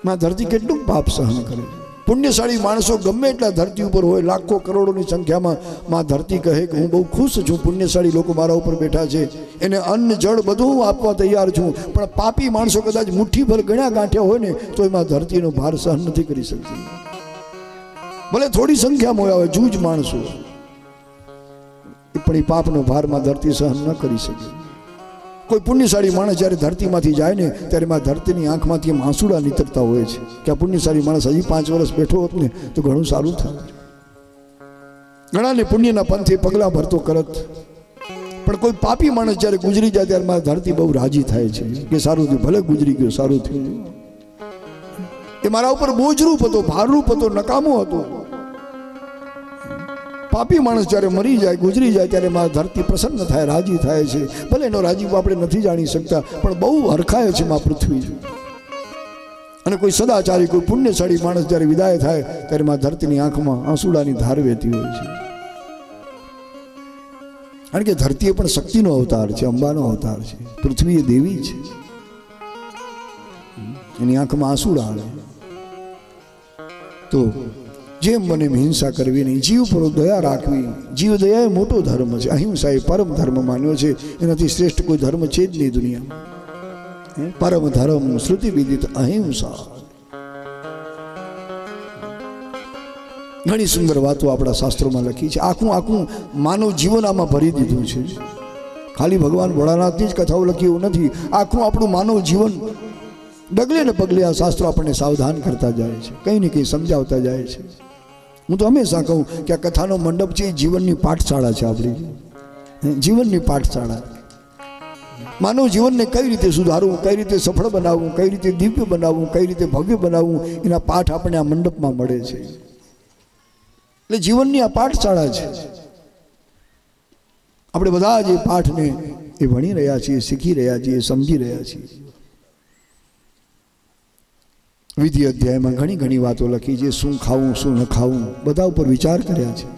માં ધરતી કેટલું પાપ સહન કરે. પુણ્યશાળી માણસો ગમે એટલા ધરતી ઉપર હોય, લાખો કરોડોની સંખ્યામાં માં ધરતી કહે કે હું બહુ ખુશ છું, પુણ્યશાળી લોકો મારા ઉપર બેઠા છે, એને અન્ન જળ બધું હું આપવા તૈયાર છું. પણ પાપી માણસો કદાચ મુઠ્ઠીભર ગણ્યા ગાંઠ્યા હોય ને તો એમાં ધરતીનો ભાર સહન નથી કરી શકતી. ભલે થોડી સંખ્યામાં હોય, જૂજ માણસો, પણ એ પાપનો ભારમાં ધરતી સહન ન કરી શકે. કોઈ પુણ્યશાળી માણસ જ્યારે ધરતીમાંથી જાય ને ત્યારે માં ધરતીની આંખમાંથી એમ આંસુડા નીતરતા હોય છે કે આ પુણ્યશાળી માણસ હજી 5 વર્ષ બેઠો હોત ને તો ઘણું સારું થાય. ઘણાને પુણ્યના પંથે પગલાં ભરતો કરત. પણ કોઈ પાપી માણસ જ્યારે ગુજરી જાય ત્યારે માં ધરતી બહુ રાજી થાય છે કે સારું થયું, ભલે ગુજરી ગયો, સારું થયું. એ મારા ઉપર બોજરૂપ હતો, ભારરૂપ હતો, નકામો હતો. પાપી માણસ જ્યારે મરી જાય, ગુજરી જાય ત્યારે માં ધરતી પ્રસન્ન થાય, રાજી થાય છે. ભલે એનો રાજીપ આપણે નથી જાણી શકતા, પણ બહુ હરખાય છે માં પૃથ્વી. અને કોઈ સદાચારી, કોઈ પુણ્યશાળી માણસ જ્યારે વિદાય થાય ત્યારે માં ધરતીની આંખમાં આંસુડાની ધાર વહેતી હોય છે. કારણ કે ધરતી પણ શક્તિનો અવતાર છે, અંબાનો અવતાર છે. પૃથ્વી એ દેવી છે, એની આંખમાં આંસુડા આવે. તો જેમ મને એમ હિંસા કરવી નહીં, જીવ પર દયા રાખવી. જીવ દયા એ મોટો ધર્મ છે. અહિંસા એ પરમ ધર્મ માન્યો છે. એનાથી શ્રેષ્ઠ કોઈ ધર્મ છે જ નહીં દુનિયામાં. પરમ ધર્મ શ્રુતિ વિદિત અહિંસા. ઘણી સુંદર વાતો આપણા શાસ્ત્રોમાં લખી છે. આખું માનવ જીવન આમાં ભરી દીધું છે. ખાલી ભગવાન ભોળાનાથની જ કથાઓ લખી એવું નથી. આખું આપણું માનવ જીવન ડગલે ને પગલે આ શાસ્ત્રો આપણને સાવધાન કરતા જાય છે, કંઈ ને કંઈ સમજાવતા જાય છે. હું તો હંમેશા કહું કે આ કથાનો મંડપ છે એ જીવનની પાઠશાળા છે. આપણી જીવનની પાઠશાળા. માનવ જીવનને કઈ રીતે સુધારવું, કઈ રીતે સફળ બનાવવું, કઈ રીતે દિવ્ય બનાવવું, કઈ રીતે ભવ્ય બનાવવું, એના પાઠ આપણને આ મંડપમાં મળે છે. એટલે જીવનની આ પાઠશાળા છે. આપણે બધા જ એ પાઠને એ ભણી રહ્યા છીએ, શીખી રહ્યા છીએ, સમજી રહ્યા છીએ. વિધિ અધ્યાયમાં ઘણી વાતો લખી છે. શું ખાવું, શું ન ખાવું, બધા ઉપર વિચાર કર્યા છે.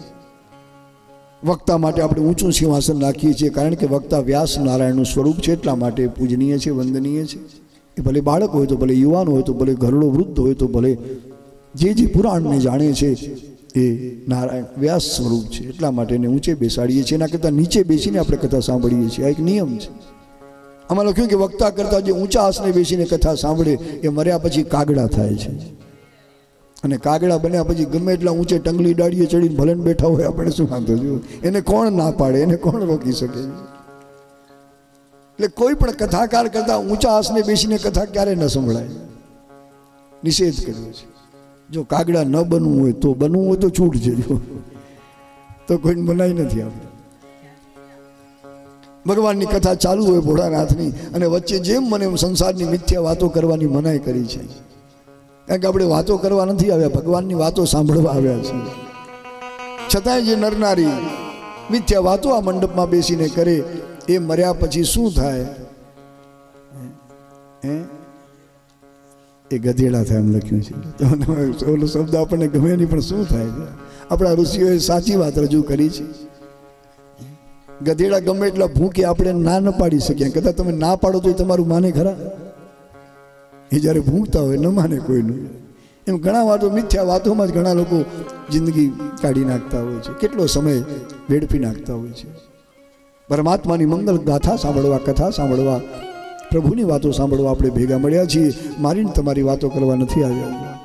વક્તા માટે આપણે ઊંચું સિંહાસન રાખીએ છીએ, કારણ કે વક્તા વ્યાસ નારાયણનું સ્વરૂપ છે, એટલા માટે પૂજનીય છે, વંદનીય છે. એ ભલે બાળક હોય તો ભલે યુવાન હોય તો ભલે ઘરડો વૃદ્ધ હોય તો ભલે જે પુરાણને જાણે છે એ નારાયણ વ્યાસ સ્વરૂપ છે, એટલા માટે એને ઊંચે બેસાડીએ છીએ. એના કરતાં નીચે બેસીને આપણે કથા સાંભળીએ છીએ. આ એક નિયમ છે. આમાં લખ્યું કે વક્તા કરતાં જે ઊંચા આસને બેસીને કથા સાંભળે એ મર્યા પછી કાગડા થાય છે. અને કાગડા બન્યા પછી ગમે એટલા ઊંચે ટંગલી ડાળીએ ચડીને ભલે બેઠા હોય, આપણે શું વાંધો જો? એને કોણ ના પાડે, એને કોણ રોકી શકે? એટલે કોઈ પણ કથાકાર કરતાં ઊંચા આસને બેસીને કથા ક્યારે ન સંભળાય. નિષેધ કર્યો છે. જો કાગડા ન બનવું હોય તો, બનવું હોય તો છૂટ છે, તો કોઈને મનાઈ નથી. આપણે ભગવાનની કથા ચાલુ હોય ભોળાનાથની, અને વચ્ચે જેમ મને એમ સંસારની મિથ્યા વાતો કરવાની મનાઈ કરી છે. કારણ કે આપણે વાતો કરવા નથી આવ્યા, ભગવાનની વાતો સાંભળવા આવ્યા છીએ. છતાંય જે નરનારી મિથ્યા વાતો આ મંડપમાં બેસીને કરે એ મર્યા પછી શું થાય? એ ગધેડા થાય એમ લખ્યું છે. ઓલો શબ્દ આપણને ગમે નહીં, પણ શું થાય? આપણા ઋષિઓએ સાચી વાત રજૂ કરી છે. ગધેડા ગમે એટલા ભૂકે આપણે ના ન પાડી શકીએ. કદાચ તમે ના પાડો તો એ તમારું માને ખરા? એ જ્યારે ભૂંકતા હોય ન માને કોઈનું. એમ ઘણા વાતો, મિથ્યા વાતોમાં જ ઘણા લોકો જિંદગી કાઢી નાખતા હોય છે, કેટલો સમય વેડફી નાખતા હોય છે. પરમાત્માની મંગલ ગાથા સાંભળવા, કથા સાંભળવા, પ્રભુની વાતો સાંભળવા આપણે ભેગા મળ્યા છીએ. મારીને તમારી વાતો કરવા નથી આવ્યા.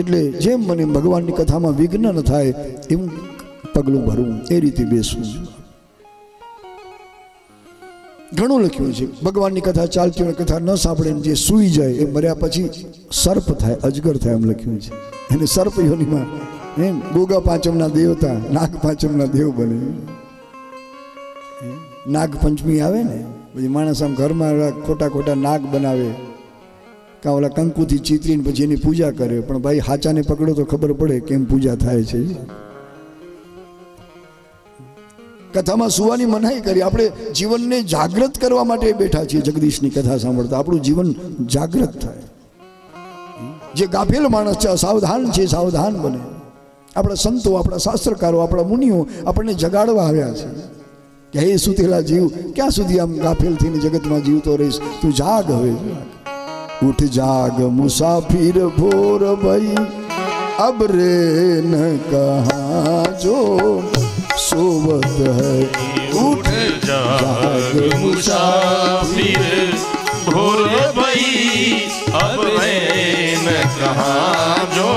એટલે જેમ મને ભગવાનની કથામાં વિઘ્ન ન થાય એવું પગલું ભરવું, એ રીતે બેસવું. ઘણું લખ્યું છે. ભગવાનની કથા ચાલતી હોય, કથા ન સાંભળે, જે સૂઈ જાય એ મર્યા પછી સર્પ થાય, અજગર થાય એમ લખ્યું છે. એને સર્પ યોનિમાં એમ ગોગા પાંચમના દેવતા નાગ પાંચમના દેવ બને. નાગ પંચમી આવે ને પછી માણસ આમ ઘરમાં ખોટા નાગ બનાવે, કાં ઓલા કંકુથી ચીતરીને પછી એની પૂજા કરે. પણ ભાઈ હાચાને પકડો તો ખબર પડે કેમ પૂજા થાય છે. કથામાં સુવાની મનાઈ કરી. આપણે જીવનને જાગૃત કરવા માટે બેઠા છીએ જગદીશની કથા સાંભળતા. આપણું જીવન જાગૃત થાય. જે ગાફેલ માણસ છે, સાવધાન છે, સાવધાન બને. આપણા સંતો, આપણા શાસ્ત્રકારો, આપણા મુનિઓ આપણને જગાડવા આવ્યા છે કે હે સુતેલા જીવ, ક્યાં સુધી આમ ગાફેલ થઈને જગતમાં જીવતો રહીશ? તું જાગ હવે. ઉઠ જાગ મુસાફિર ભોર ભઈ, અબ રે ન કહા જો सोवत है. उठ जाग मुसाफिर भोर भई, अब मैं न कहाँ जो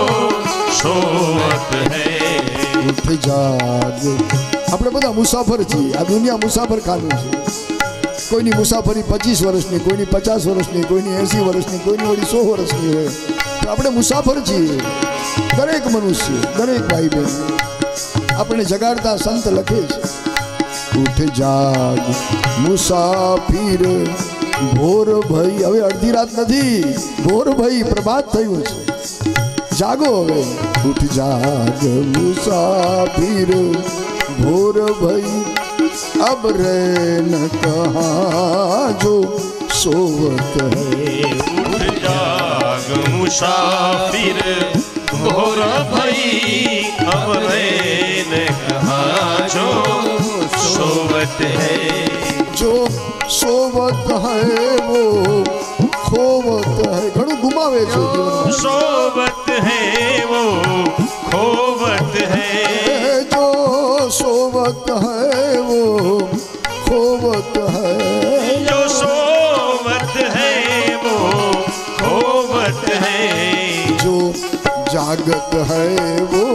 सोवत है. उठ जाग. આપણે બધા મુસાફર છીએ. આ દુનિયા મુસાફર ખાનું છે. કોઈની મુસાફરી 25 વર્ષની, કોઈની 50 વર્ષની, કોઈની 80 વર્ષની, કોઈની વળી 100 વર્ષની હોય. તો આપણે મુસાફર છીએ. દરેક મનુષ્ય, દરેક ભાઈ બહેન આપણે જગાડતા સંત લખે છે, ઉઠ જાગ મુસાફિર ભોર ભઈ. હવે અડધી રાત નથી, ભોર ભઈ, પ્રભાત થયું છે. જાગો હવે. ઉઠ જાગ મુસાફિર ભોર ભઈ, અબ રે ન કહા જો સોવત હૈ. उठ जाग मुसाफिर भोर भई, अब रैन कहाँ जो सोवत है. जो सोवत है वो खोवत है घणो गुमावे छो जीवन में सोवत है वो खोवत है जो सोवत है वो खोवत है जो सोवत है वो खोवत है जो जागत है वो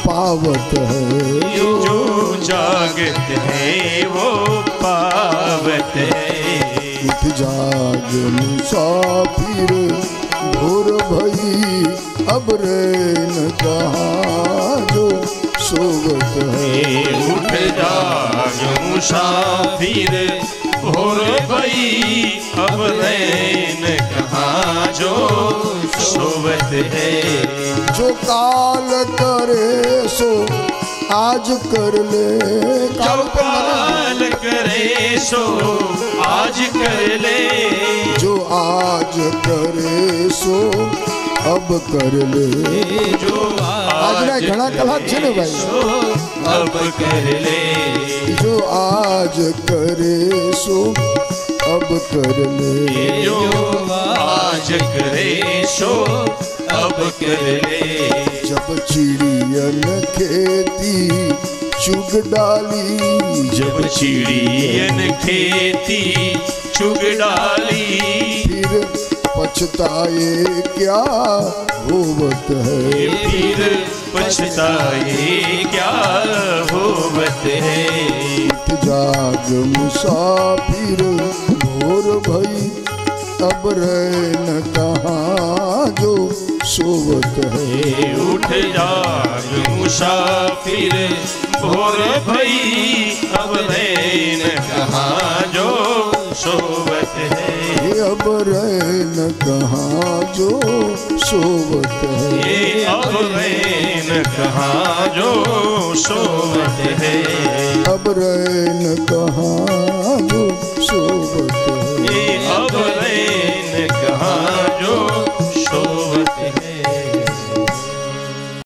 पावत है जो जागत है वो पावत है उठ जाग मुसाफिर भोर भई अब रैन कहाँ जो सोवत है उठ जाग मुसाफिर भोर भई अब रैन कहाँ जो सोवत है जो काल करे सो आज कर ले जो काल करे सो आज कर ले जो आज करे सो अब कर ले जो आज ना घना कलाक छे ने भाई अब कर ले जो आज करे सो अब कर ले जो आज करे सो अब कर ले जब चिड़ियन खेती चुग डाली जब चिड़ियन खेती चुग डाली फिर पछताए क्या होवत है फिर पछताए क्या होवत है उठ जाग मुसाफिर भोर भई अब रैन कहाँ जो सोवत है उठ जाग मुसाफिर भोर भई अब रैन कहाँ जो सोवत है अब रैन कहाँ जो सोवत है ये अब रैन कहाँ जो सोवत है अब रैन कहाँ जो सोवत है